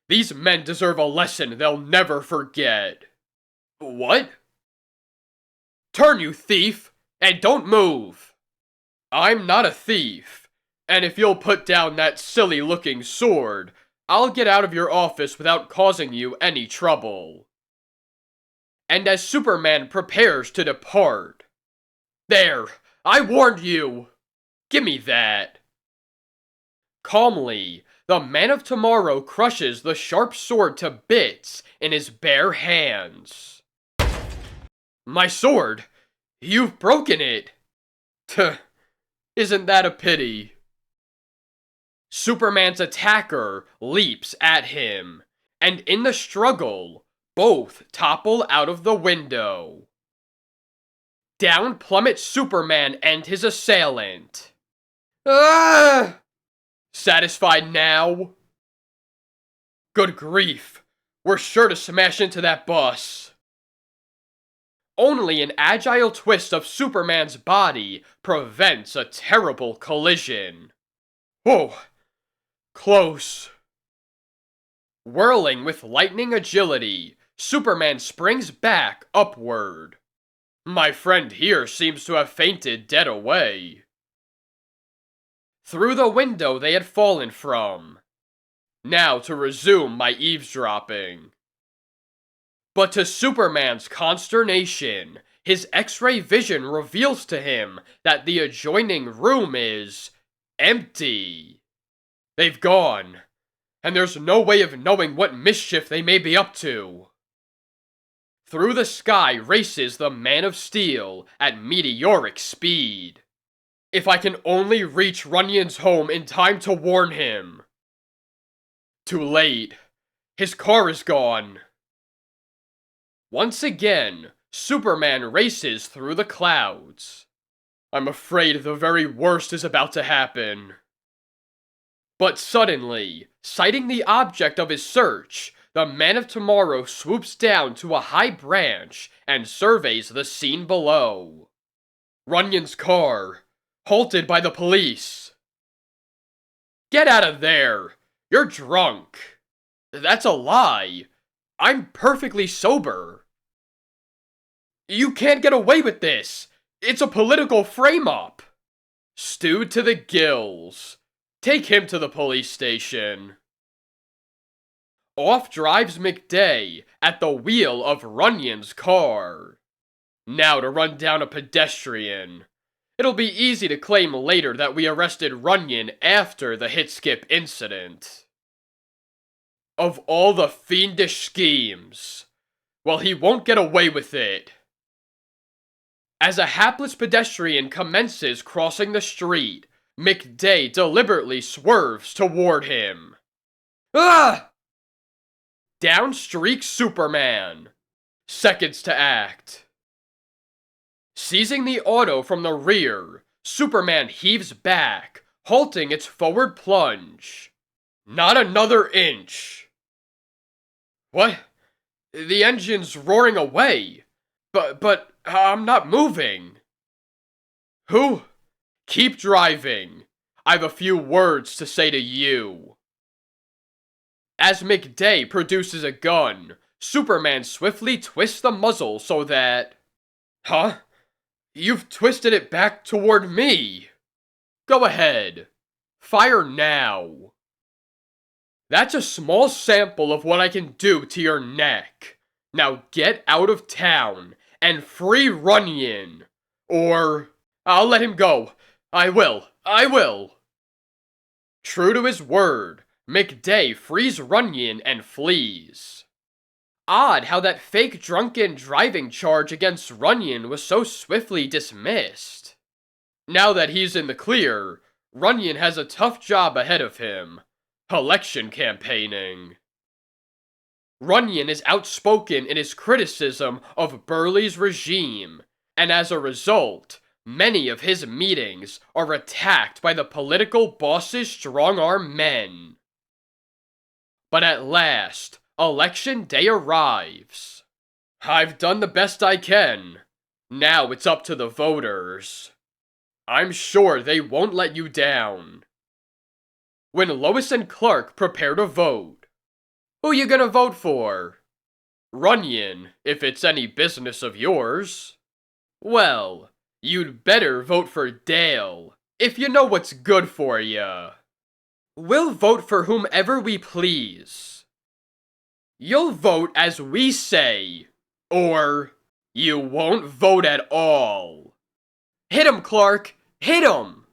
These men deserve a lesson they'll never forget. What? Turn, you thief, and don't move. I'm not a thief, and if you'll put down that silly-looking sword, I'll get out of your office without causing you any trouble. And as Superman prepares to depart, there, I warned you! Give me that. Calmly, the Man of Tomorrow crushes the sharp sword to bits in his bare hands. My sword! You've broken it! Tuh, isn't that a pity? Superman's attacker leaps at him, and in the struggle, both topple out of the window. Down plummets Superman and his assailant. Ah! Satisfied now? Good grief, we're sure to smash into that bus. Only an agile twist of Superman's body prevents a terrible collision. Whoa! Close. Whirling with lightning agility, Superman springs back upward. My friend here seems to have fainted dead away. Through the window they had fallen from. Now to resume my eavesdropping. But to Superman's consternation, his X-ray vision reveals to him that the adjoining room is empty. They've gone, and there's no way of knowing what mischief they may be up to. Through the sky races the Man of Steel at meteoric speed. If I can only reach Runyon's home in time to warn him. Too late. His car is gone. Once again, Superman races through the clouds. I'm afraid the very worst is about to happen. But suddenly, sighting the object of his search, the Man of Tomorrow swoops down to a high branch and surveys the scene below. Runyon's car, halted by the police. Get out of there! You're drunk. That's a lie. I'm perfectly sober. You can't get away with this. It's a political frame-up. Stewed to the gills. Take him to the police station. Off drives McDay at the wheel of Runyon's car. Now to run down a pedestrian. It'll be easy to claim later that we arrested Runyon after the hit-skip incident. Of all the fiendish schemes, well, he won't get away with it. As a hapless pedestrian commences crossing the street, McDay deliberately swerves toward him. Ah! Down streaks Superman. Seconds to act. Seizing the auto from the rear, Superman heaves back, halting its forward plunge. Not another inch. What? The engine's roaring away. But I'm not moving. Who? Keep driving. I've a few words to say to you. As McDay produces a gun, Superman swiftly twists the muzzle so that... Huh? You've twisted it back toward me. Go ahead. Fire now. That's a small sample of what I can do to your neck. Now get out of town and free Runyon. Or I'll let him go. I will. True to his word, McDay frees Runyon and flees. Odd how that fake drunken driving charge against Runyon was so swiftly dismissed. Now that he's in the clear, Runyon has a tough job ahead of him. Election campaigning. Runyon is outspoken in his criticism of Burley's regime, and as a result, many of his meetings are attacked by the political boss's strong-arm men. But at last, Election day arrives. I've done the best I can. Now it's up to the voters. I'm sure they won't let you down. When Lois and Clark prepare to vote, who you gonna vote for? Runyon, if it's any business of yours. Well, you'd better vote for Dale, if you know what's good for ya. We'll vote for whomever we please. You'll vote as we say, or you won't vote at all. Hit him, Clark! Hit him!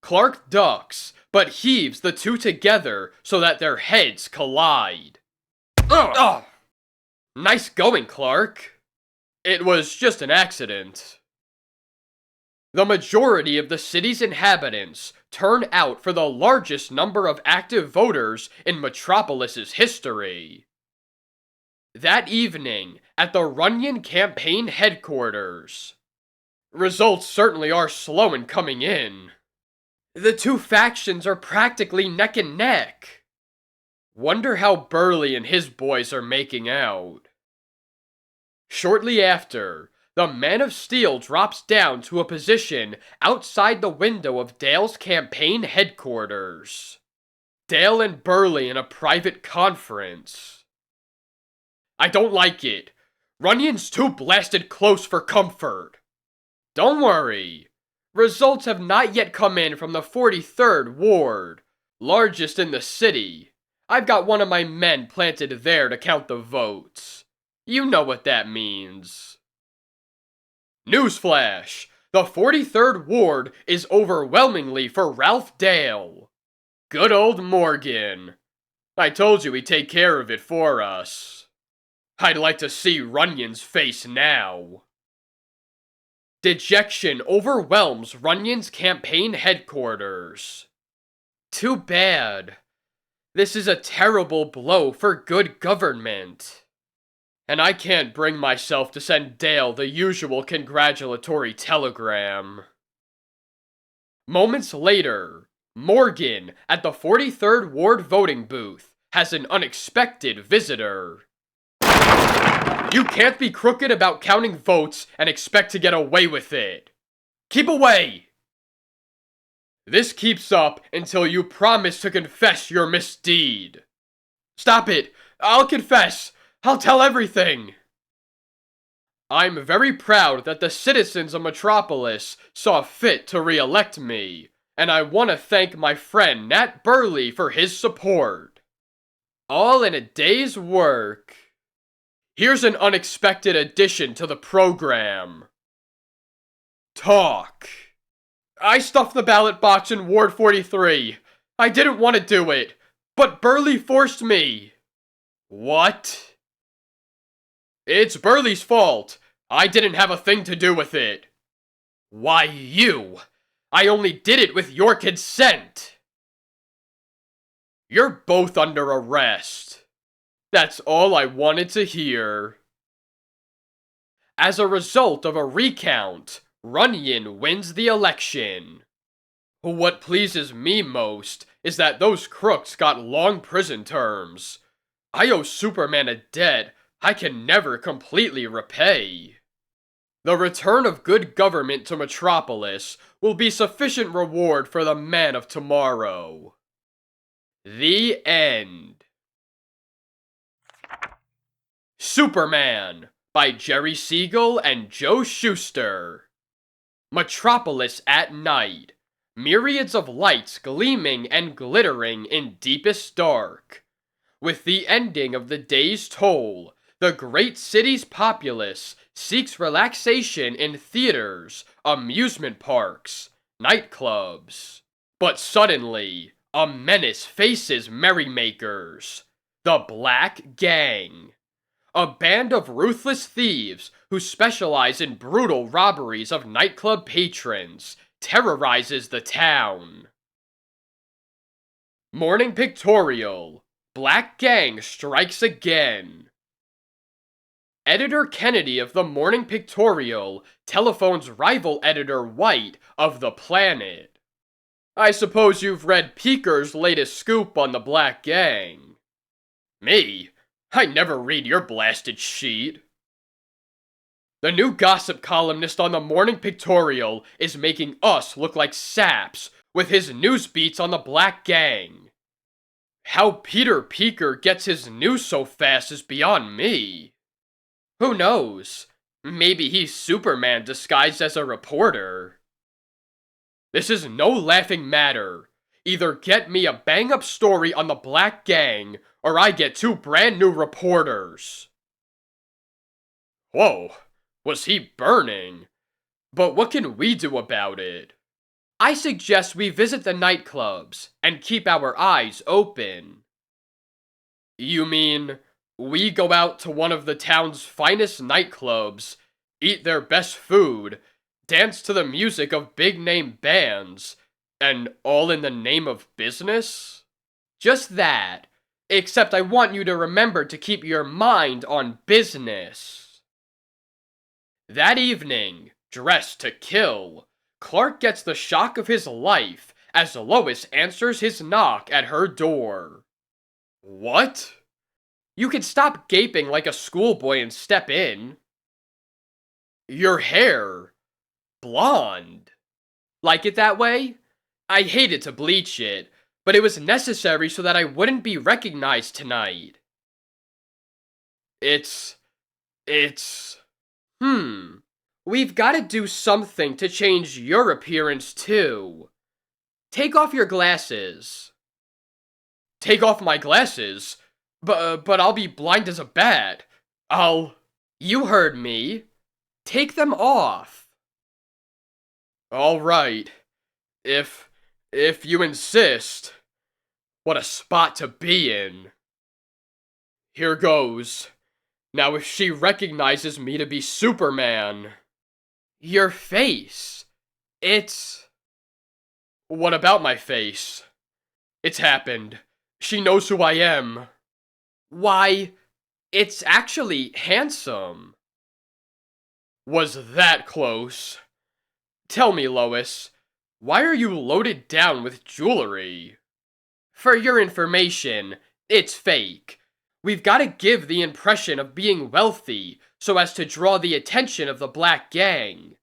Clark ducks, but heaves the two together so that their heads collide. Ugh. Nice going, Clark. It was just an accident. The majority of the city's inhabitants turn out for the largest number of active voters in Metropolis's history. That evening, at the Runyon campaign headquarters. Results certainly are slow in coming in. The two factions are practically neck and neck. Wonder how Burley and his boys are making out. Shortly after, the Man of Steel drops down to a position outside the window of Dale's campaign headquarters. Dale and Burley in a private conference. I don't like it. Runyon's too blasted close for comfort. Don't worry. Results have not yet come in from the 43rd Ward, largest in the city. I've got one of my men planted there to count the votes. You know what that means. Newsflash! The 43rd Ward is overwhelmingly for Ralph Dale. Good old Morgan. I told you he'd take care of it for us. I'd like to see Runyon's face now. Dejection overwhelms Runyon's campaign headquarters. Too bad. This is a terrible blow for good government. And I can't bring myself to send Dale the usual congratulatory telegram. Moments later, Morgan, at the 43rd Ward voting booth, has an unexpected visitor. You can't be crooked about counting votes and expect to get away with it. Keep away! This keeps up until you promise to confess your misdeed. Stop it! I'll confess! I'll tell everything! I'm very proud that the citizens of Metropolis saw fit to re-elect me, and I want to thank my friend Nat Burley for his support. All in a day's work. Here's an unexpected addition to the program. Talk. I stuffed the ballot box in Ward 43. I didn't want to do it, but Burley forced me. What? It's Burley's fault. I didn't have a thing to do with it. Why you? I only did it with your consent. You're both under arrest. That's all I wanted to hear. As a result of a recount, Runyon wins the election. What pleases me most is that those crooks got long prison terms. I owe Superman a debt I can never completely repay. The return of good government to Metropolis will be sufficient reward for the man of tomorrow. The end. Superman by Jerry Siegel and Joe Shuster. Metropolis at night. Myriads of lights gleaming and glittering in deepest dark. With the ending of the day's toll, the great city's populace seeks relaxation in theaters, amusement parks, nightclubs. But suddenly, a menace faces merrymakers. The Black Gang. A band of ruthless thieves who specialize in brutal robberies of nightclub patrons terrorizes the town. Morning Pictorial. Black Gang strikes again. Editor Kennedy of the Morning Pictorial telephones rival editor White of The Planet. I suppose you've read Peeker's latest scoop on the Black Gang. Me? I never read your blasted sheet. The new gossip columnist on the Morning Pictorial is making us look like saps with his news beats on the Black Gang. How Peter Peeker gets his news so fast is beyond me. Who knows? Maybe he's Superman disguised as a reporter. This is no laughing matter. Either get me a bang-up story on the Black Gang, or I get 2 brand new reporters. Whoa, was he burning? But what can we do about it? I suggest we visit the nightclubs and keep our eyes open. You mean we go out to one of the town's finest nightclubs, eat their best food, dance to the music of big-name bands, and all in the name of business? Just that, except I want you to remember to keep your mind on business. That evening, dressed to kill, Clark gets the shock of his life as Lois answers his knock at her door. What? You can stop gaping like a schoolboy and step in. Your hair. Blonde. Like it that way? I hated to bleach it, but it was necessary so that I wouldn't be recognized tonight. It's... We've gotta do something to change your appearance too. Take off your glasses. Take off my glasses? But I'll be blind as a bat. You heard me. Take them off. All right. If you insist. What a spot to be in. Here goes. Now if she recognizes me to be Superman. Your face. It's... What about my face? It's happened. She knows who I am. Why, it's actually handsome. Was that close? Tell me, Lois, why are you loaded down with jewelry? For your information, it's fake. We've got to give the impression of being wealthy so as to draw the attention of the Black Gang.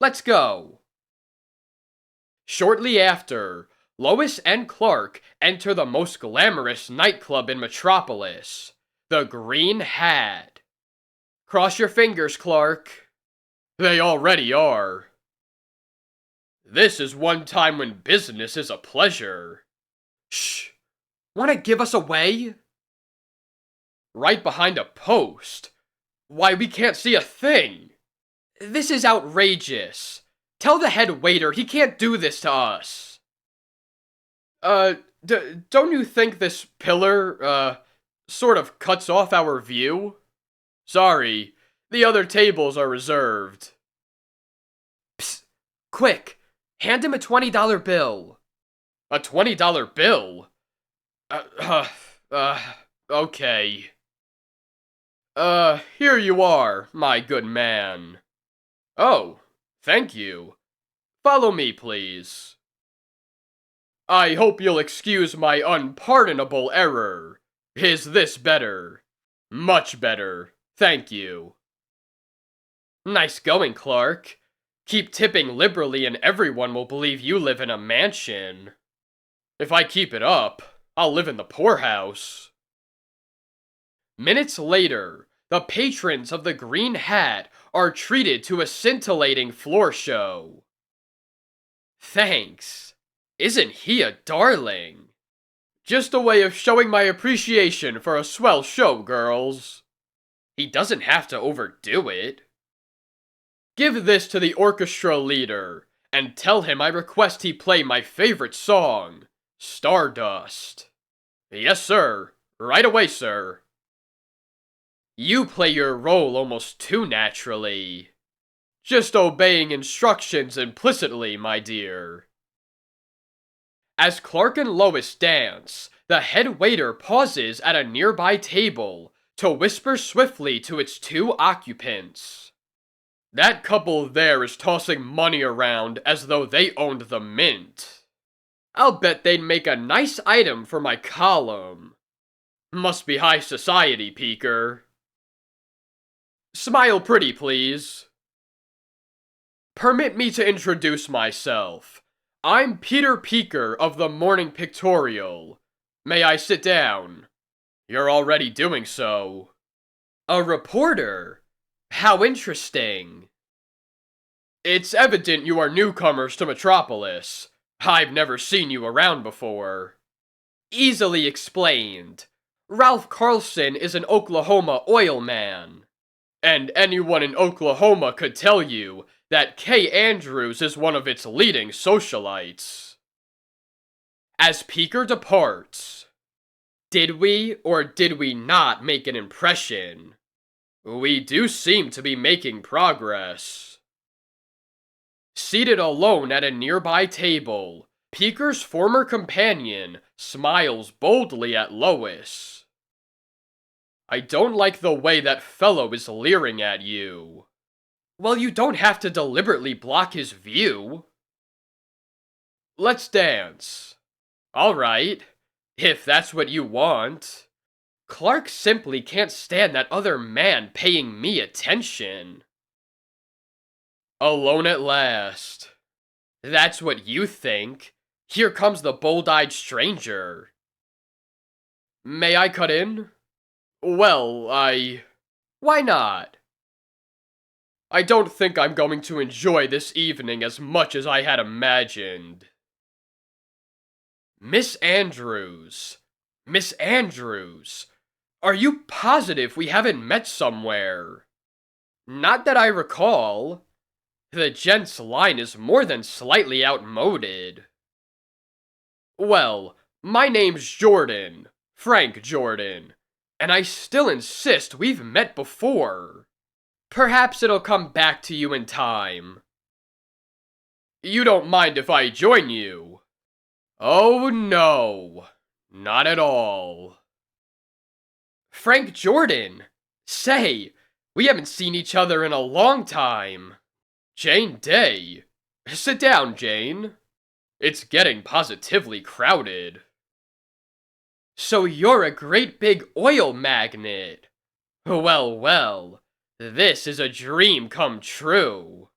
Let's go. Shortly after, Lois and Clark enter the most glamorous nightclub in Metropolis, the Green Hat. Cross your fingers, Clark. They already are. This is one time when business is a pleasure. Shh! Wanna give us away? Right behind a post. Why, we can't see a thing. This is outrageous. Tell the head waiter he can't do this to us. Don't you think this pillar, sort of cuts off our view? Sorry, the other tables are reserved. Psst, quick, hand him a $20 bill. A $20 bill? Okay. Here you are, my good man. Oh, thank you. Follow me, please. I hope you'll excuse my unpardonable error. Is this better? Much better, thank you. Nice going, Clark. Keep tipping liberally and everyone will believe you live in a mansion. If I keep it up, I'll live in the poorhouse. Minutes later, the patrons of the Green Hat are treated to a scintillating floor show. Thanks. Isn't he a darling? Just a way of showing my appreciation for a swell show, girls. He doesn't have to overdo it. Give this to the orchestra leader, and tell him I request he play my favorite song, Stardust. Yes, sir. Right away, sir. You play your role almost too naturally. Just obeying instructions implicitly, my dear. As Clark and Lois dance, the head waiter pauses at a nearby table to whisper swiftly to its two occupants. That couple there is tossing money around as though they owned the mint. I'll bet they'd make a nice item for my column. Must be high society, Peeker. Smile pretty, please. Permit me to introduce myself. I'm Peter Peeker of the Morning Pictorial. May I sit down? You're already doing so. A reporter? How interesting. It's evident you are newcomers to Metropolis. I've never seen you around before. Easily explained. Ralph Carlson is an Oklahoma oil man. And anyone in Oklahoma could tell you that Kay Andrews is one of its leading socialites. As Peeker departs, did we or did we not make an impression? We do seem to be making progress. Seated alone at a nearby table, Peeker's former companion smiles boldly at Lois. I don't like the way that fellow is leering at you. Well, you don't have to deliberately block his view. Let's dance. All right, if that's what you want. Clark simply can't stand that other man paying me attention. Alone at last. That's what you think. Here comes the bold-eyed stranger. May I cut in? Well, Why not? I don't think I'm going to enjoy this evening as much as I had imagined. Miss Andrews. Miss Andrews. Are you positive we haven't met somewhere? Not that I recall. The gent's line is more than slightly outmoded. Well, my name's Jordan. Frank Jordan. And I still insist we've met before. Perhaps it'll come back to you in time. You don't mind if I join you? Oh no, not at all. Frank Jordan! Say, we haven't seen each other in a long time. Jane Day. Sit down, Jane. It's getting positively crowded. So you're a great big oil magnate. Well, well, this is a dream come true.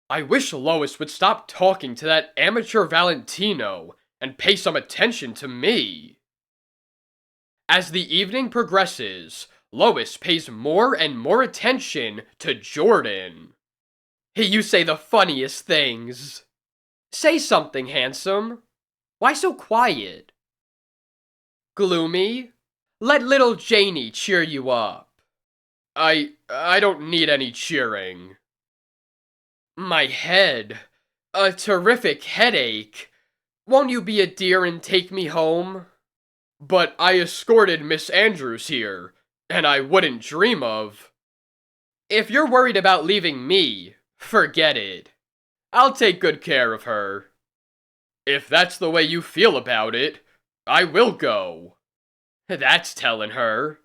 I wish Lois would stop talking to that amateur Valentino and pay some attention to me. As the evening progresses, Lois pays more and more attention to Jordan. You say the funniest things. Say something, handsome. Why so quiet? Gloomy? Let little Janie cheer you up. I don't need any cheering. My head. A terrific headache. Won't you be a dear and take me home? But I escorted Miss Andrews here, and I wouldn't dream of... If you're worried about leaving me, forget it. I'll take good care of her. If that's the way you feel about it, I will go. That's telling her.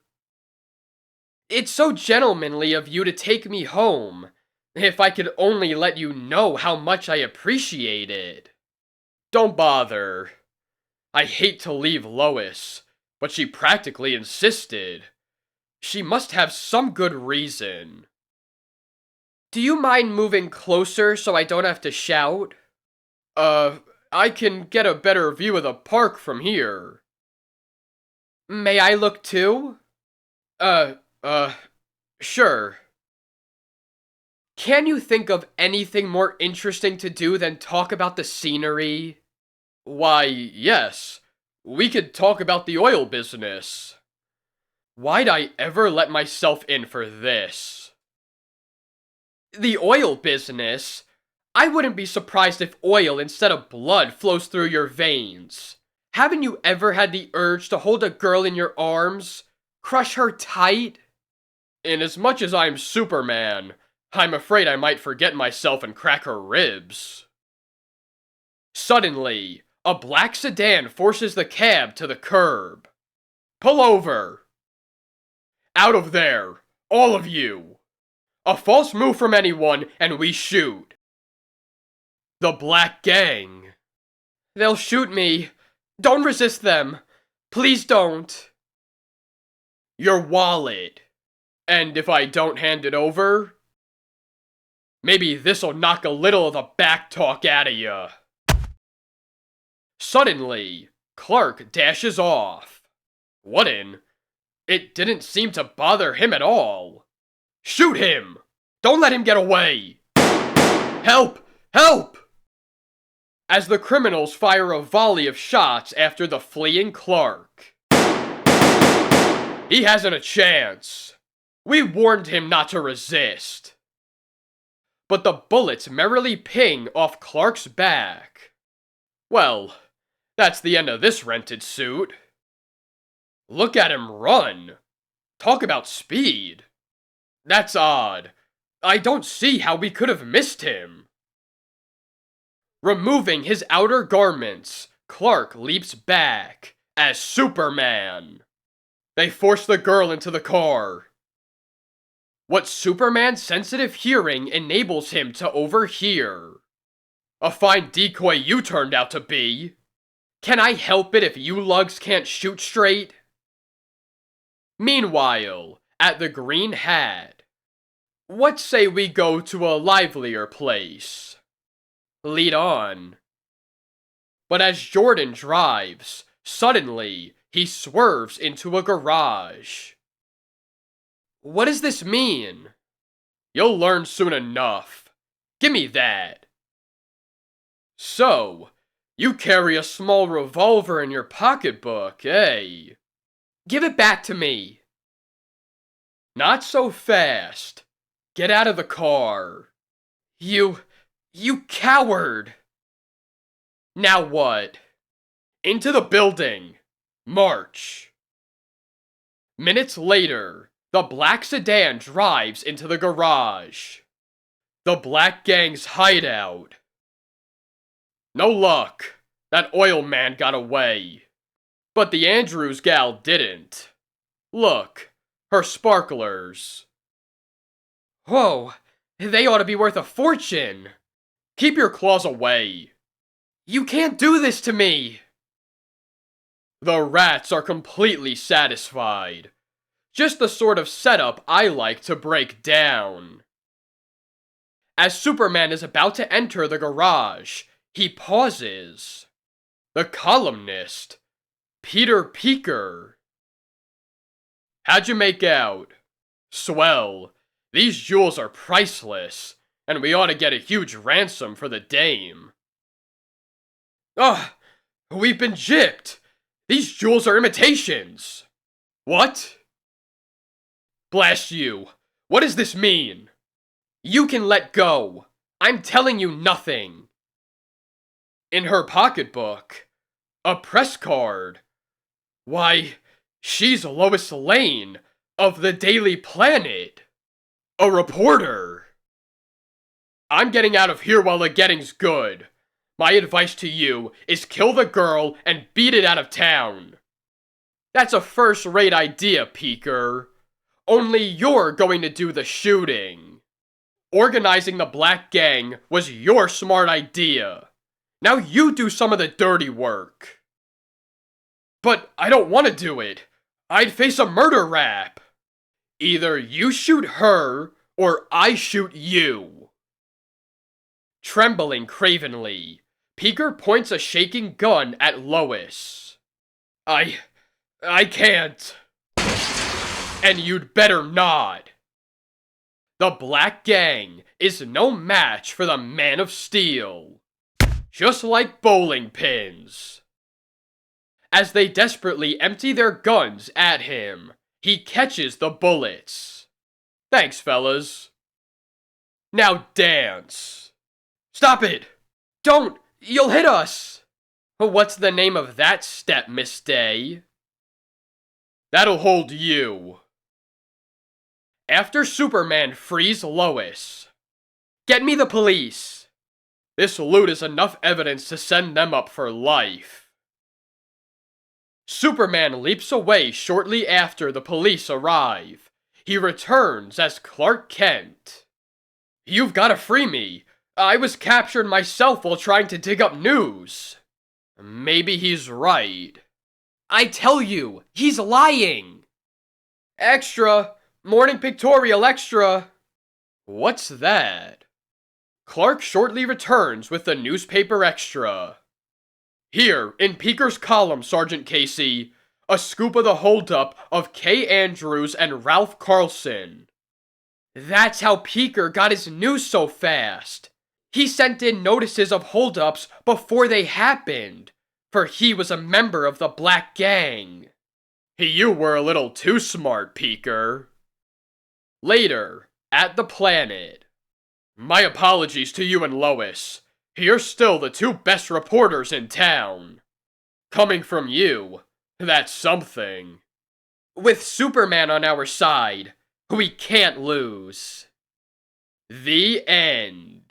It's so gentlemanly of you to take me home. If I could only let you know how much I appreciate it. Don't bother. I hate to leave Lois, but she practically insisted. She must have some good reason. Do you mind moving closer so I don't have to shout? I can get a better view of the park from here. May I look too? Uh, uh, sure. Can you think of anything more interesting to do than talk about the scenery? Why, yes. We could talk about the oil business. Why'd I ever let myself in for this? The oil business? I wouldn't be surprised if oil instead of blood flows through your veins. Haven't you ever had the urge to hold a girl in your arms? Crush her tight? Inasmuch as I'm Superman, I'm afraid I might forget myself and crack her ribs. Suddenly, a black sedan forces the cab to the curb. Pull over! Out of there, all of you! A false move from anyone and we shoot. The Black Gang. They'll shoot me. Don't resist them. Please don't. Your wallet. And if I don't hand it over, maybe this'll knock a little of the back talk out of ya. Suddenly, Clark dashes off. Wooden? It didn't seem to bother him at all. Shoot him! Don't let him get away! Help! Help! As the criminals fire a volley of shots after the fleeing Clark. He hasn't a chance. We warned him not to resist. But the bullets merrily ping off Clark's back. Well, that's the end of this rented suit. Look at him run. Talk about speed. That's odd. I don't see how we could have missed him. Removing his outer garments, Clark leaps back as Superman. They force the girl into the car. What Superman's sensitive hearing enables him to overhear. A fine decoy you turned out to be. Can I help it if you lugs can't shoot straight? Meanwhile, at the Green Hat. What say we go to a livelier place? Lead on. But as Jordan drives, suddenly he swerves into a garage. What does this mean? You'll learn soon enough. Gimme that. So, you carry a small revolver in your pocketbook, eh? Give it back to me. Not so fast. Get out of the car. You coward! Now what? Into the building. March. Minutes later, the black sedan drives into the garage. The Black Gang's hideout. No luck. That oil man got away. But the Andrews gal didn't. Look, her sparklers. Whoa, they ought to be worth a fortune. Keep your claws away. You can't do this to me. The rats are completely satisfied. Just the sort of setup I like to break down. As Superman is about to enter the garage, he pauses. The columnist, Peter Peeker. How'd you make out? Swell. These jewels are priceless, and we ought to get a huge ransom for the dame. Ugh! We've been gypped! These jewels are imitations! What? Blast you! What does this mean? You can let go! I'm telling you nothing! In her pocketbook, a press card. Why, she's Lois Lane of the Daily Planet! A reporter! I'm getting out of here while the getting's good. My advice to you is kill the girl and beat it out of town. That's a first-rate idea, Peeker. Only you're going to do the shooting. Organizing the Black Gang was your smart idea. Now you do some of the dirty work. But I don't want to do it. I'd face a murder rap. Either you shoot her, or I shoot you. Trembling cravenly, Peeker points a shaking gun at Lois. I can't. And you'd better not. The Black Gang is no match for the Man of Steel. Just like bowling pins. As they desperately empty their guns at him, he catches the bullets. Thanks, fellas. Now dance. Stop it! Don't! You'll hit us! What's the name of that step, Miss Day? That'll hold you. After Superman frees Lois. Get me the police. This loot is enough evidence to send them up for life. Superman leaps away shortly after the police arrive. He returns as Clark Kent. You've gotta free me. I was captured myself while trying to dig up news. Maybe he's right. I tell you, he's lying. Extra! Morning pictorial extra! What's that? Clark shortly returns with the newspaper extra. Here, in Peeker's column, Sergeant Casey, a scoop of the holdup of Kay Andrews and Ralph Carlson. That's how Peeker got his news so fast. He sent in notices of holdups before they happened, for he was a member of the Black Gang. You were a little too smart, Peeker. Later, at the planet. My apologies to you and Lois. You're still the two best reporters in town. Coming from you, that's something. With Superman on our side, we can't lose. The end.